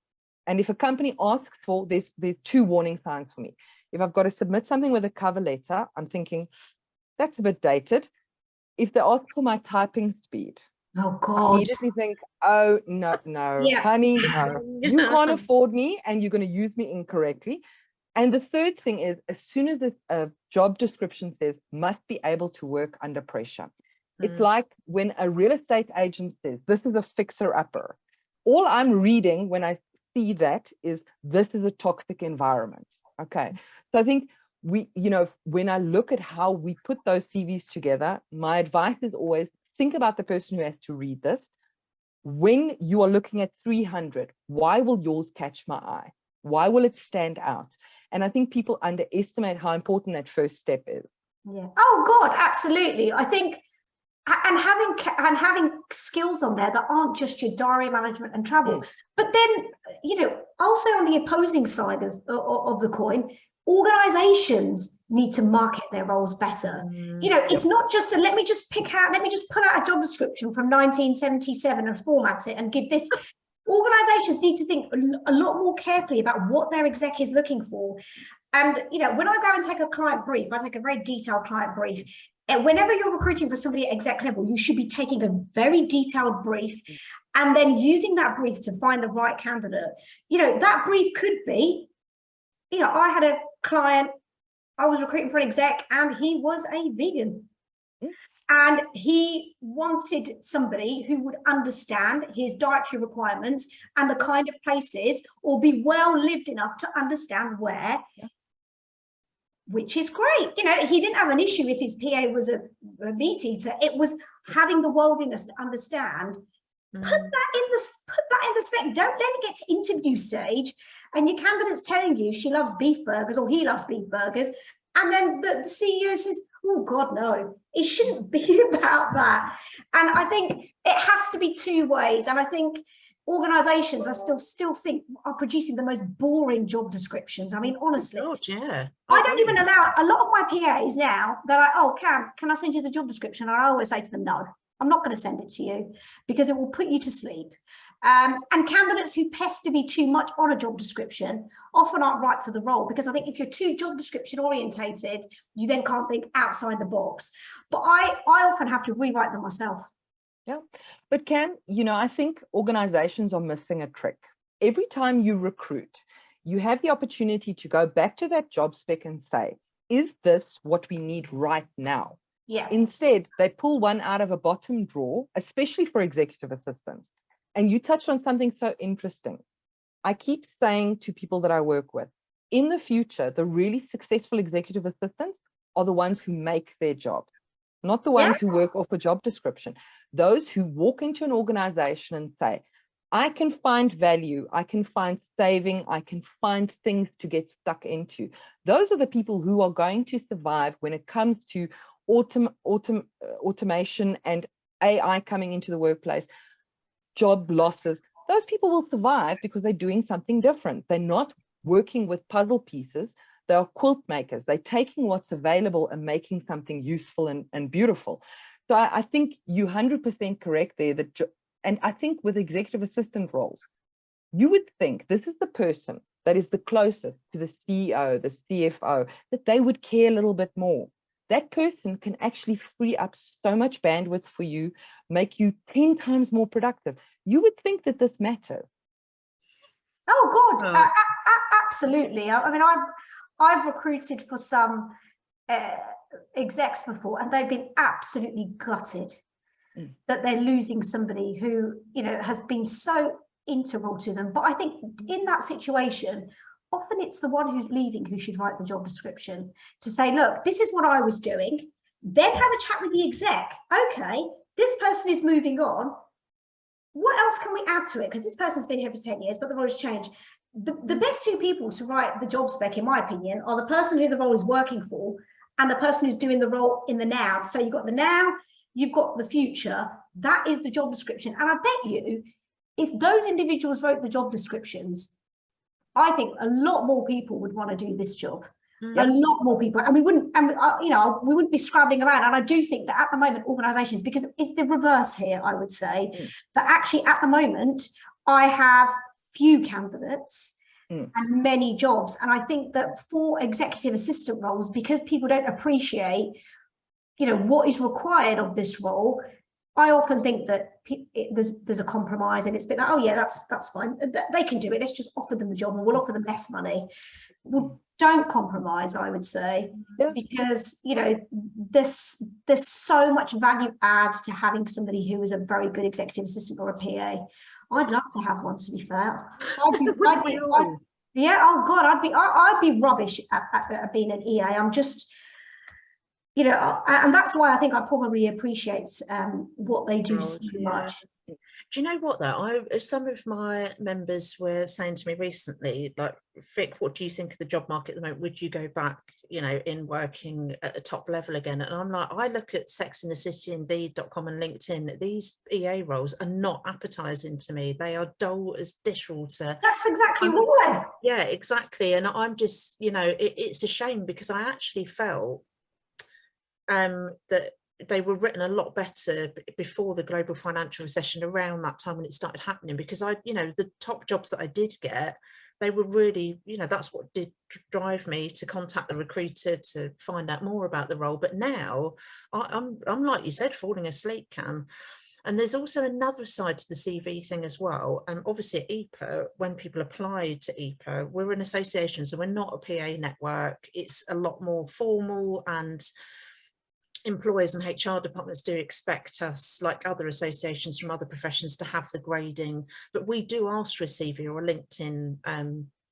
And if a company asks for, there's 2 warning signs for me. If I've got to submit something with a cover letter, I'm thinking, that's a bit dated. If they ask for my typing speed, oh God, I immediately think, oh, no, honey, no. You can't afford me and you're going to use me incorrectly. And the third thing is, as soon as a job description says must be able to work under pressure, it's like when a real estate agent says, this is a fixer-upper. All I'm reading when I see that is, this is a toxic environment. Okay. So I think when I look at how we put those CVs together, my advice is always think about the person who has to read this. When you are looking at 300, why will yours catch my eye? Why will it stand out? And I think people underestimate how important that first step is. Yeah. Oh God, absolutely. I think, and having skills on there that aren't just your diary management and travel, but then, you know, also on the opposing side of the coin, organizations need to market their roles better. You know, it's not just let me just put out a job description from 1977 and format it and give this. Organizations need to think a lot more carefully about what their exec is looking for. And, you know, when I go and take a client brief, I take a very detailed client brief. And whenever you're recruiting for somebody at exec level, you should be taking a very detailed brief and then using that brief to find the right candidate. You know, that brief could be, you know, I had a client, I was recruiting for an exec and he was a vegan. And he wanted somebody who would understand his dietary requirements and the kind of places, or be well lived enough to understand where, which is great. You know, he didn't have an issue if his PA was a meat eater. It was having the worldliness to understand. Put that in the spec. Don't let it get to interview stage and your candidate's telling you she loves beef burgers or he loves beef burgers. And then the CEO says, oh God, no, it shouldn't be about that. And I think it has to be 2 ways. And I think organizations, I still think, are producing the most boring job descriptions. I mean, honestly, I don't even allow a lot of my PAs now. They're like, oh, Cam, can I send you the job description? And I always say to them, no. I'm not going to send it to you because it will put you to sleep. And candidates who pester me too much on a job description often aren't right for the role, because I think if you're too job description orientated, you then can't think outside the box. But I often have to rewrite them myself. Yeah, but Cam, you know, I think organizations are missing a trick. Every time you recruit, you have the opportunity to go back to that job spec and say, is this what we need right now? Yeah. Instead, they pull one out of a bottom drawer, especially for executive assistants. And you touched on something so interesting. I keep saying to people that I work with, in the future, the really successful executive assistants are the ones who make their jobs, not the ones who work off a job description. Those who walk into an organization and say, I can find value, I can find saving, I can find things to get stuck into. Those are the people who are going to survive when it comes to automation and AI coming into the workplace, job losses. Those people will survive because they're doing something different. They're not working with puzzle pieces. They are quilt makers. They're taking what's available and making something useful and beautiful. So I think you're 100% correct there. And I think with executive assistant roles, you would think this is the person that is the closest to the CEO, the CFO, that they would care a little bit more. That person can actually free up so much bandwidth for you, make you 10 times more productive. You would think that this matters. Oh God, absolutely. I mean, I've recruited for some execs before, and they've been absolutely gutted that they're losing somebody who, you know, has been so integral to them. But I think in that situation, often it's the one who's leaving who should write the job description to say, look, this is what I was doing. Then have a chat with the exec. Okay, this person is moving on. What else can we add to it? Because this person's been here for 10 years, but the role has changed. The best two people to write the job spec, in my opinion, are the person who the role is working for and the person who's doing the role in the now. So you've got the now, you've got the future. That is the job description. And I bet you, if those individuals wrote the job descriptions, I think a lot more people would want to do this job. A lot more people, and we wouldn't be scrabbling around. And I do think that at the moment, organizations, because it's the reverse here, I would say, that actually at the moment I have few candidates and many jobs. And I think that for executive assistant roles, because people don't appreciate, you know, what is required of this role, I often think that there's a compromise, and it's been like, oh yeah, that's fine, they can do it, let's just offer them the job and we'll offer them less money. Well, don't compromise, I would say, because, you know, there's so much value add to having somebody who is a very good executive assistant or a PA. I'd love to have one, to be fair. I'd be rubbish at being an EA. I'm just, you know, and that's why I think I probably appreciate what they do so much. Do you know what though? Some of my members were saying to me recently, like, Vic, what do you think of the job market at the moment? Would you go back, you know, in working at a top level again? And I'm like, I look at Sex and the City, Indeed.com and LinkedIn. These EA roles are not appetizing to me. They are dull as dishwater. That's exactly why. Yeah, exactly. And I'm just, you know, it's a shame, because I actually felt that they were written a lot better before the global financial recession, around that time when it started happening, because you know, the top jobs that I did get, they were really, you know, that's what did drive me to contact the recruiter to find out more about the role. But now I'm like you said, falling asleep, Cam. And there's also another side to the CV thing as well. Obviously at EPA, when people apply to EPA, we're an association, so we're not a PA network. It's a lot more formal, and employers and HR departments do expect us, like other associations from other professions, to have the grading, but we do ask for a CV or a LinkedIn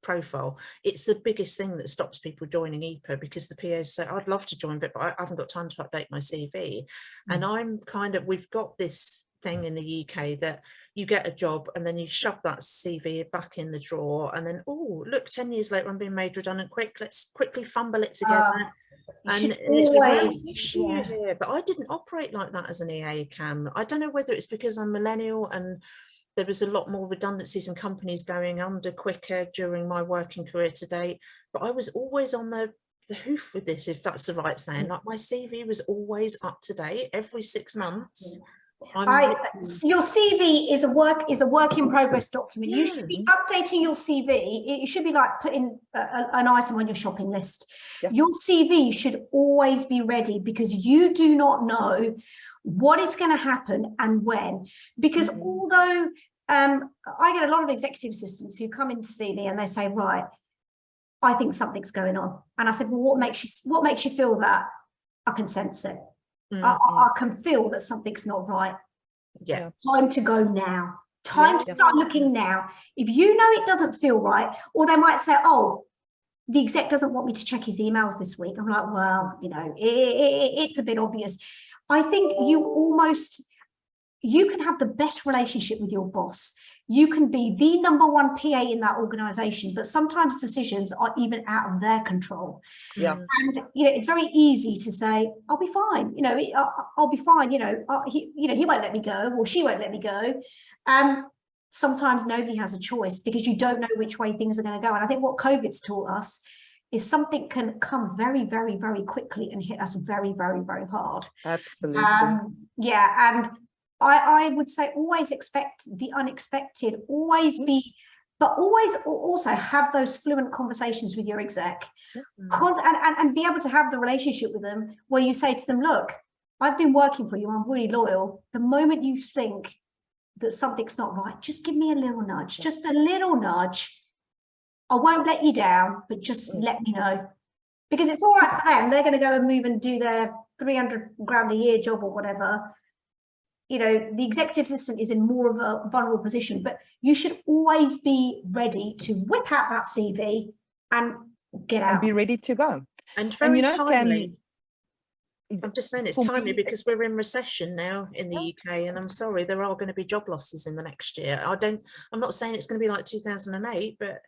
profile. It's the biggest thing that stops people joining EPA, because the PAs say, I'd love to join, but I haven't got time to update my CV. And I'm kind of, we've got this thing in the UK that you get a job and then you shove that CV back in the drawer, and then, oh, look, 10 years later, I'm being made redundant, let's quickly fumble it together. And it's a real issue here. But I didn't operate like that as an EA, Cam. I don't know whether it's because I'm millennial and there was a lot more redundancies and companies going under quicker during my working career to date, but I was always on the hoof with this, if that's the right saying. Like, my CV was always up to date every 6 months. Your CV is a work in progress document. You should be updating your CV. It should be like putting an item on your shopping list. Your CV should always be ready, because you do not know what is going to happen and when. Because although I get a lot of executive assistants who come in to see me and they say, right, I think something's going on. And I said, well, what makes you feel that? I can sense it. I can feel that something's not right. Yeah. Time to go now. Time to start looking now. If you know it doesn't feel right, or they might say, oh, the exec doesn't want me to check his emails this week. I'm like, well, you know, it's a bit obvious. I think you can have the best relationship with your boss. You can be the number one PA in that organization, but sometimes decisions are even out of their control. Yeah. And, you know, it's very easy to say, I'll be fine. You know, I'll be fine. You know, he won't let me go, or she won't let me go. Sometimes nobody has a choice, because you don't know which way things are going to go. And I think what COVID's taught us is something can come very, very, very quickly and hit us very, very, very hard. Absolutely. And I would say always expect the unexpected, always be, but always also have those fluent conversations with your exec, and be able to have the relationship with them where you say to them, look, I've been working for you, I'm really loyal. The moment you think that something's not right, just give me a little nudge, just a little nudge. I won't let you down, but just let me know. Because it's all right for them. They're going to go and move and do their 300 grand a year job or whatever. You know, the executive assistant is in more of a vulnerable position, but you should always be ready to whip out that CV and get out. And be ready to go. And very timely. I'm just saying it's timely, because we're in recession now in the UK, and I'm sorry, there are going to be job losses in the next year. I'm not saying it's going to be like 2008, but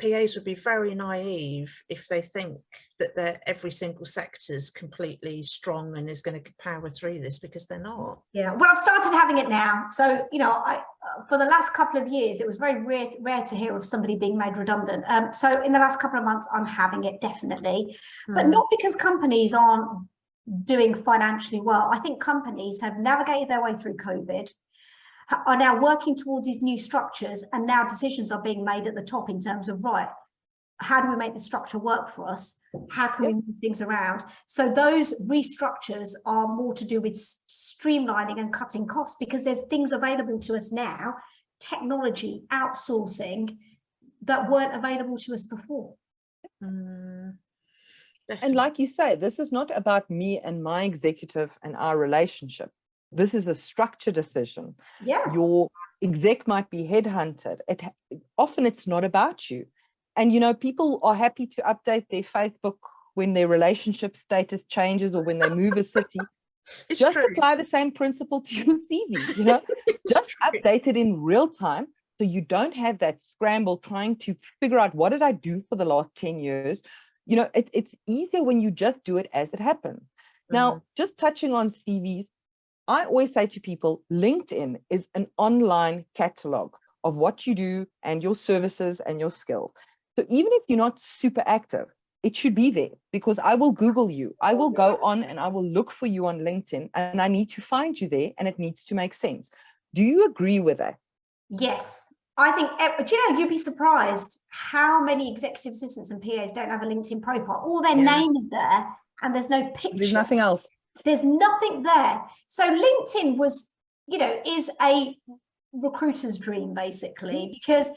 PAs would be very naive if they think that every single sector is completely strong and is going to power through this, because they're not. Yeah, well, I've started having it now. So, you know, for the last couple of years, it was very rare to hear of somebody being made redundant. So in the last couple of months, I'm having it, definitely. But not because companies aren't doing financially well. I think companies have navigated their way through COVID, are now working towards these new structures, and now decisions are being made at the top in terms of, right, how do we make the structure work for us? How can we move things around? So those restructures are more to do with streamlining and cutting costs, because there's things available to us now, technology, outsourcing, that weren't available to us before. And like you say, this is not about me and my executive and our relationship. This is a structured decision. Yeah. Your exec might be headhunted. Often it's not about you. And, you know, people are happy to update their Facebook when their relationship status changes or when they move a city. Just apply the same principle to your CV, you know, just update it in real time, so you don't have that scramble trying to figure out, what did I do for the last 10 years? You know, it's easier when you just do it as it happens. Now, just touching on CVs, I always say to people, LinkedIn is an online catalog of what you do and your services and your skills. So even if you're not super active, it should be there, because I will Google you. I will go on and I will look for you on LinkedIn, and I need to find you there, and it needs to make sense. Do you agree with that? Yes. I think, do you know, you'd be surprised how many executive assistants and PAs don't have a LinkedIn profile. All their name is there and there's no picture. There's nothing else. There's nothing there. So LinkedIn was, you know, is a recruiter's dream, basically, because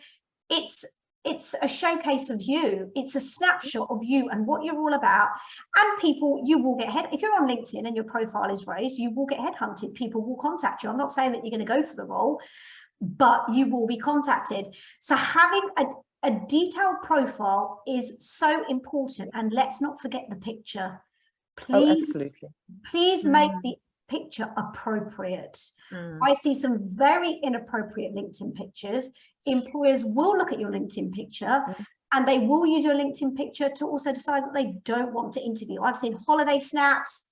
it's a showcase of you. It's a snapshot of you and what you're all about. And people, you will get if you're on LinkedIn and your profile is raised, you will get headhunted. People will contact you. I'm not saying that you're going to go for the role, but you will be contacted. So having a detailed profile is so important. And let's not forget the picture. Please, absolutely. Please make the picture appropriate. I see some very inappropriate LinkedIn pictures. Employers will look at your LinkedIn picture and they will use your LinkedIn picture to also decide that they don't want to interview. I've seen holiday snaps,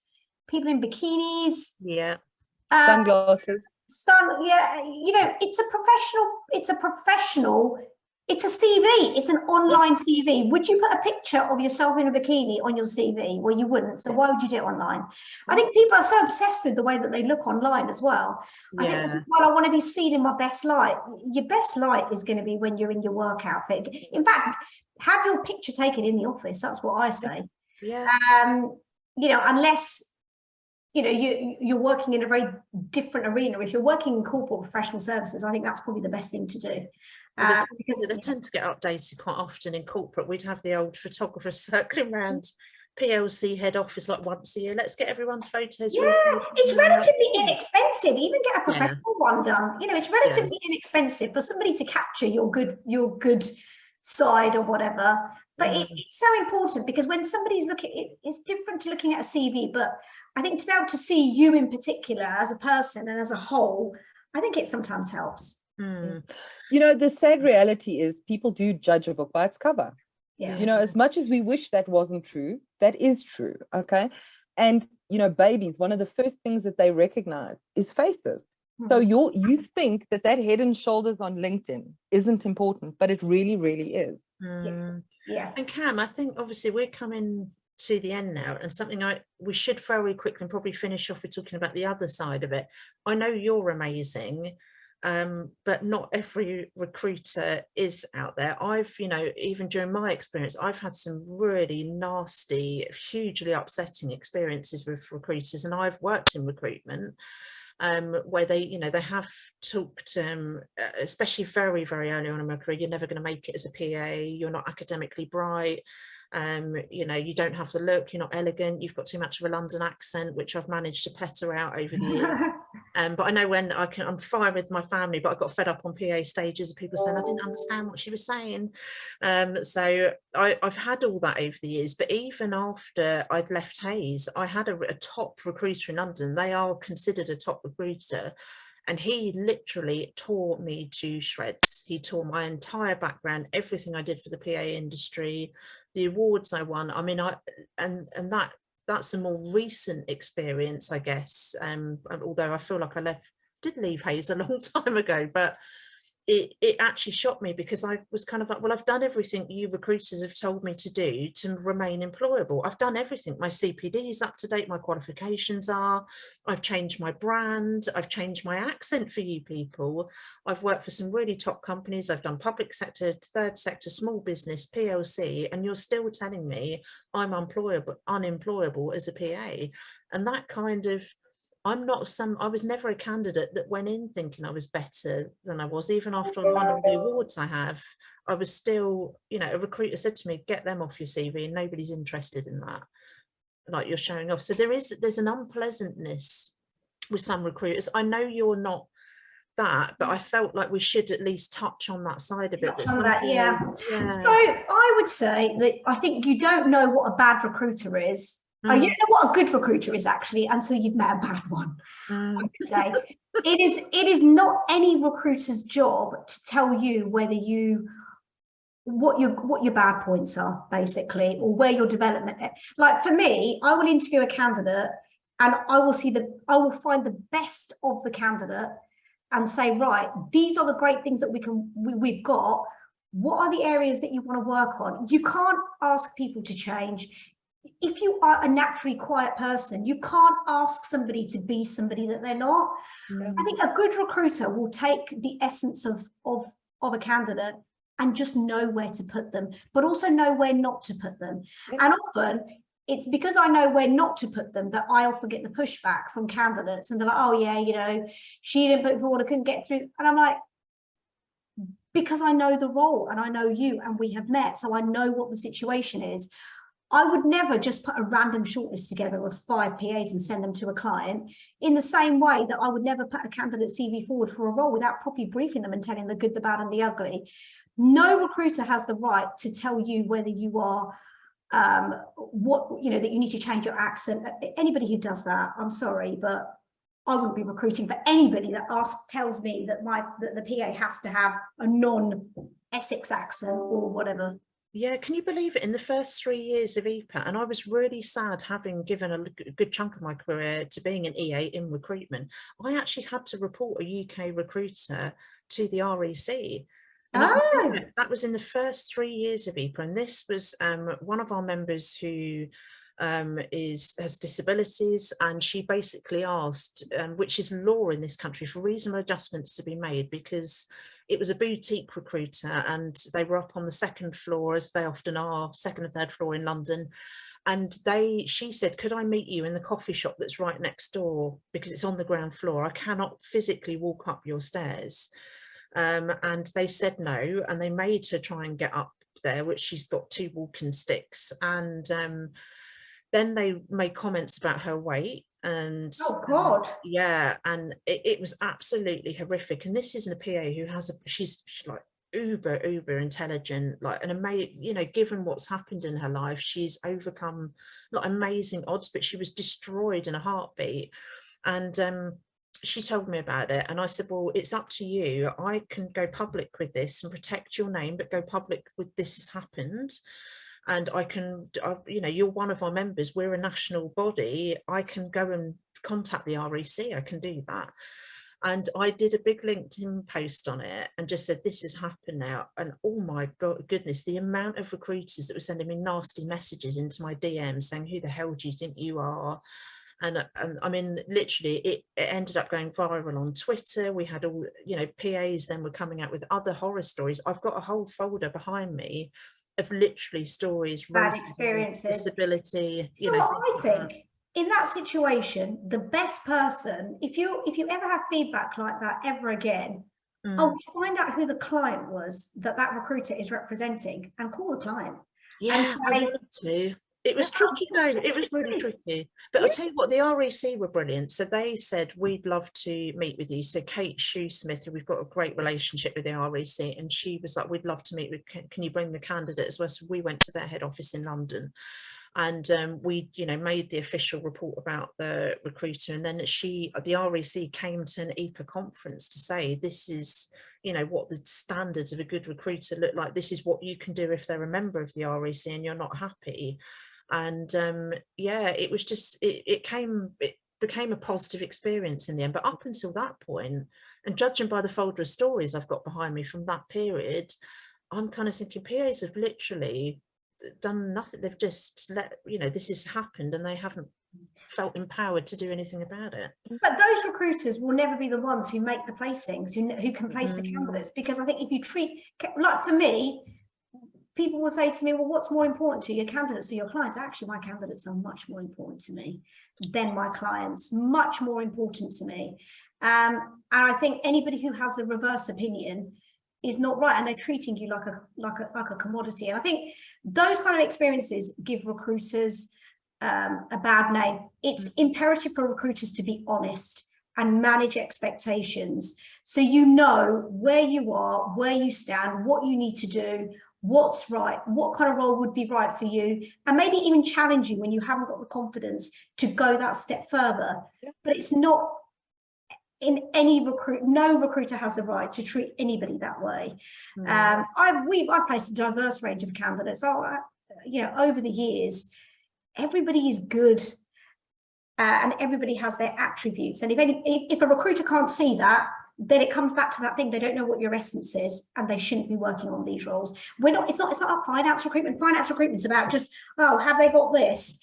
people in bikinis. Yeah. Sunglasses. You know, it's a professional It's a CV. It's an online CV. Would you put a picture of yourself in a bikini on your CV? Well, you wouldn't. So why would you do it online? I think people are so obsessed with the way that they look online as well. I think, well, I want to be seen in my best light. Your best light is going to be when you're in your work outfit. In fact, have your picture taken in the office. That's what I say. Yeah. You know, unless you're working in a very different arena. If you're working in corporate professional services, I think that's probably the best thing to do. Because they tend to get updated quite often in corporate. We'd have the old photographers circling around PLC head office like once a year. Let's get everyone's photos. Yeah, it's relatively inexpensive. Even get a professional one done. You know, it's relatively inexpensive for somebody to capture your good side or whatever. But it's so important, because when somebody's looking, it's different to looking at a CV. But I think to be able to see you in particular as a person and as a whole, I think it sometimes helps. You know, the sad reality is people do judge a book by its cover. You know, as much as we wish that wasn't true, that is true. Okay. And, you know, babies, one of the first things that they recognize is faces. So you think that head and shoulders on LinkedIn isn't important, but it really, really is. Yeah. And Cam, I think obviously we're coming to the end now, and something we should very quickly and probably finish off with talking about the other side of it. I know you're amazing. But not every recruiter is out there. I've, you know, even during my experience, I've had some really nasty, hugely upsetting experiences with recruiters, and I've worked in recruitment where they, you know, they have talked, especially very, very early on in my career, you're never going to make it as a PA, you're not academically bright. You know, you don't have the look, you're not elegant, you've got too much of a London accent, which I've managed to petter out over the years. But I know when I'm fine with my family, but I got fed up on PA stages of people saying I didn't understand what she was saying. So I've had all that over the years. But even after I'd left Hayes, I had a top recruiter in London. They are considered a top recruiter. And he literally tore me to shreds. He tore my entire background, everything I did for the PA industry, the awards I won. I mean, that's a more recent experience, I guess. Although I feel like I did leave Hayes a long time ago, but it actually shocked me, because I was kind of like, well, I've done everything you recruiters have told me to do to remain employable. I've done everything. My CPD is up to date. My qualifications are. I've changed my brand. I've changed my accent for you people. I've worked for some really top companies. I've done public sector, third sector, small business, PLC, and you're still telling me I'm unemployable as a PA. And that kind of, I was never a candidate that went in thinking I was better than I was. Even after I won all the awards I have, I was still, you know, a recruiter said to me, get them off your CV, and nobody's interested in that. Like, you're showing off. So there's an unpleasantness with some recruiters. I know you're not that, but I felt like we should at least touch on that side of it. So I would say that I think you don't know what a bad recruiter is. You don't know what a good recruiter is actually until you've met a bad one. I would say it is not any recruiter's job to tell you whether what your bad points are, basically, or where your development is. Like for me, I will interview a candidate and I will find the best of the candidate and say, right, these are the great things that we've got. What are the areas that you want to work on? You can't ask people to change. If you are a naturally quiet person, you can't ask somebody to be somebody that they're not. I think a good recruiter will take the essence of a candidate and just know where to put them, but also know where not to put them. And often it's because I know where not to put them that I often get the pushback from candidates, and they're like, oh yeah, you know, she didn't put forward, I couldn't get through. And I'm like, because I know the role and I know you and we have met, so I know what the situation is. I would never just put a random shortlist together of 5 PAs and send them to a client, in the same way that I would never put a candidate CV forward for a role without properly briefing them and telling the good, the bad and the ugly. No recruiter has the right to tell you whether you are what, you know, that you need to change your accent. Anybody who does that, I'm sorry, but I wouldn't be recruiting for anybody that tells me that the PA has to have a non-Essex accent or whatever. Yeah, can you believe it? In the first 3 years of EPA, and I was really sad having given a good chunk of my career to being an EA in recruitment, I actually had to report a UK recruiter to the REC. And that was in the first 3 years of EPA. And this was one of our members who has disabilities, and she basically asked, which is law in this country, for reasonable adjustments to be made, because it was a boutique recruiter and they were up on the second floor, as they often are, second and third floor in London. And she said, could I meet you in the coffee shop that's right next door, because it's on the ground floor, I cannot physically walk up your stairs. And they said no, and they made her try and get up there, which she's got 2 walking sticks. And then they made comments about her weight, and oh God, yeah, and it was absolutely horrific. And this isn't a PA who has she's like uber intelligent, like an amazing, you know, given what's happened in her life, she's overcome like amazing odds, but she was destroyed in a heartbeat. And she told me about it, and I said, well, it's up to you. I can go public with this and protect your name, but go public with this has happened. And I can, you know, you're one of our members, we're a national body, I can go and contact the REC, I can do that. And I did a big LinkedIn post on it and just said, this has happened now. And oh my goodness, the amount of recruiters that were sending me nasty messages into my DMs saying, who the hell do you think you are? And I mean, literally, it ended up going viral on Twitter. We had all, you know, PAs then were coming out with other horror stories. I've got a whole folder behind me of literally stories, bad racism, experiences, disability. You know, know, I think in that situation, the best person, if you ever have feedback like that ever again, I'll find out who the client was that recruiter is representing and call the client. Yeah, and say, I wanted to. It was tricky though, it was really tricky. But I'll tell you what, the REC were brilliant. So they said, we'd love to meet with you. So Kate Shoesmith, who we've got a great relationship with the REC, and she was like, we'd love to meet with, can you bring the candidate as well? So we went to their head office in London, and we, you know, made the official report about the recruiter. And then the REC came to an EPA conference to say, this is, you know, what the standards of a good recruiter look like. This is what you can do if they're a member of the REC and you're not happy. And yeah, it was just, it became a positive experience in the end. But up until that point, and judging by the folder of stories I've got behind me from that period, I'm kind of thinking PAs have literally done nothing. They've just let, you know, this has happened and they haven't felt empowered to do anything about it. But those recruiters will never be the ones who make the placings, who can place the candidates, because I think if you treat, like for me, people will say to me, well, what's more important to your candidates or your clients? Actually, my candidates are much more important to me than my clients, much more important to me. And I think anybody who has the reverse opinion is not right, and they're treating you like a commodity. And I think those kind of experiences give recruiters a bad name. It's imperative for recruiters to be honest and manage expectations, so you know where you are, where you stand, what you need to do, what's right, what kind of role would be right for you, and maybe even challenge you when you haven't got the confidence to go that step further. But it's not in any no recruiter has the right to treat anybody that way. I've placed a diverse range of candidates. You know, over the years, everybody is good, and everybody has their attributes. And if a recruiter can't see that, then it comes back to that thing. They don't know what your essence is, and they shouldn't be working on these roles. It's not our finance recruitment. Finance recruitment is about just, oh, have they got this?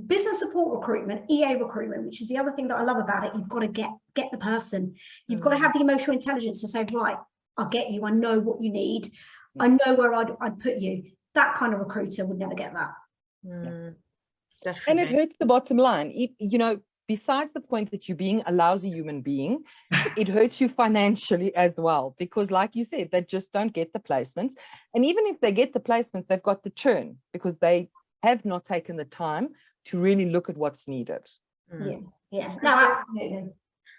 Business support recruitment, EA recruitment, which is the other thing that I love about it, you've got to get the person. You've got to have the emotional intelligence to say, right, I'll get you. I know what you need. I know where I'd put you. That kind of recruiter would never get that. Definitely. And it hurts the bottom line. You know, besides the point that you're being a lousy human being, it hurts you financially as well, because like you said, they just don't get the placements. And even if they get the placements, they've got the churn because they have not taken the time to really look at what's needed. Yeah. No, absolutely.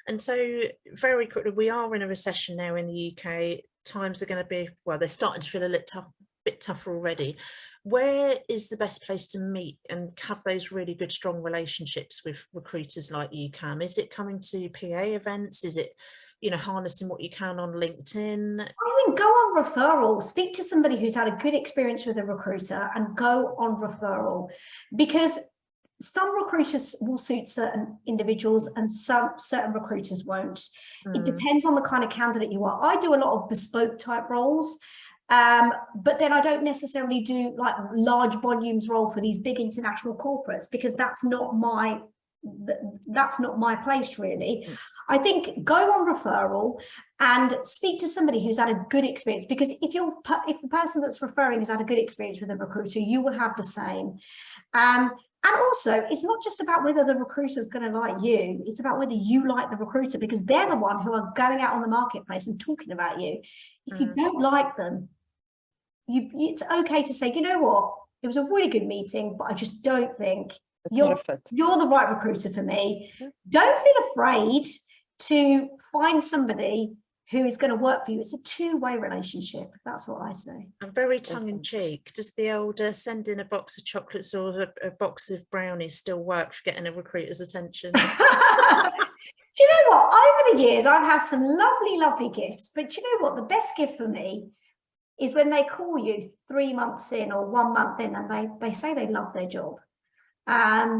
And so very quickly, we are in a recession now in the UK. Times are going to be, well, they're starting to feel a bit tougher already. Where is the best place to meet and have those really good, strong relationships with recruiters like you, Cam? Is it coming to PA events? Is it, you know, harnessing what you can on LinkedIn? I think go on referral. Speak to somebody who's had a good experience with a recruiter and go on referral, because some recruiters will suit certain individuals and certain recruiters won't. It depends on the kind of candidate you are. I do a lot of bespoke type roles, but then I don't necessarily do like large volumes role for these big international corporates, because that's not my place really. I think go on referral and speak to somebody who's had a good experience, because if the person that's referring has had a good experience with a recruiter, you will have the same. And also, it's not just about whether the recruiter is going to like you, it's about whether you like the recruiter, because they're the one who are going out on the marketplace and talking about you. If you don't like them, it's okay to say, you know what, it was a really good meeting, but I just don't think you're the right recruiter for me. Don't feel afraid to find somebody who is going to work for you. It's a two-way relationship. That's what I say. And very tongue-in-cheek. Does the old send in a box of chocolates or a box of brownies still work for getting a recruiter's attention? Do you know what? Over the years, I've had some lovely, lovely gifts. But do you know what? The best gift for me is when they call you 3 months in or 1 month in, and they say they love their job. I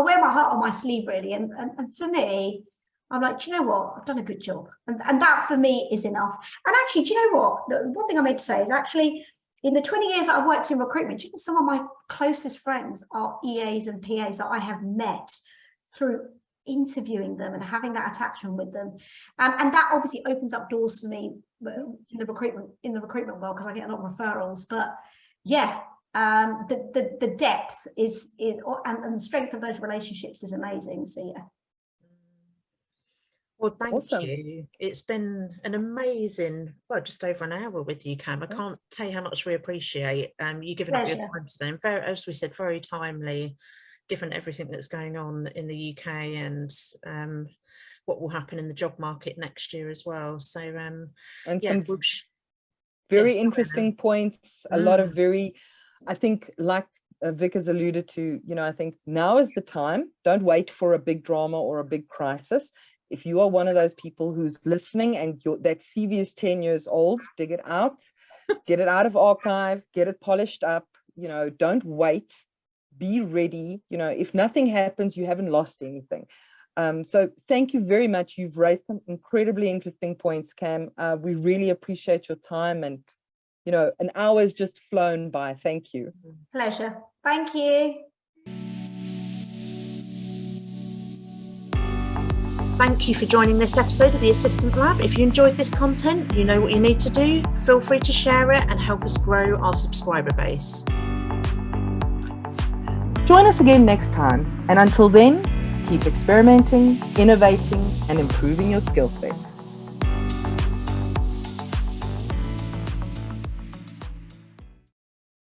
wear my heart on my sleeve, really. And for me, I'm like, do you know what? I've done a good job. And that for me is enough. And actually, do you know what? The one thing I meant to say is actually, in the 20 years that I've worked in recruitment, you know, some of my closest friends are EAs and PAs that I have met through interviewing them and having that attachment with them. And that obviously opens up doors for me in the recruitment world, because I get a lot of referrals. But yeah, the depth is and the strength of those relationships is amazing. So yeah. Well, thank you. It's been an amazing, just over an hour with you, Cam. I can't tell you how much we appreciate you giving up your time today. And very, as we said, very timely, given everything that's going on in the UK and what will happen in the job market next year as well. So, and some very interesting points. A lot of I think, like Vic has alluded to, you know, I think now is the time. Don't wait for a big drama or a big crisis. If you are one of those people who's listening and that CV is 10 years old, dig it out, get it out of archive, get it polished up, you know, don't wait, be ready. You know, if nothing happens, you haven't lost anything. So thank you very much. You've raised some incredibly interesting points, Cam. We really appreciate your time, and, you know, an hour has just flown by. Thank you. Pleasure. Thank you. Thank you for joining this episode of the Assistant Lab. If you enjoyed this content, you know what you need to do. Feel free to share it and help us grow our subscriber base. Join us again next time. And until then, keep experimenting, innovating, and improving your skill set.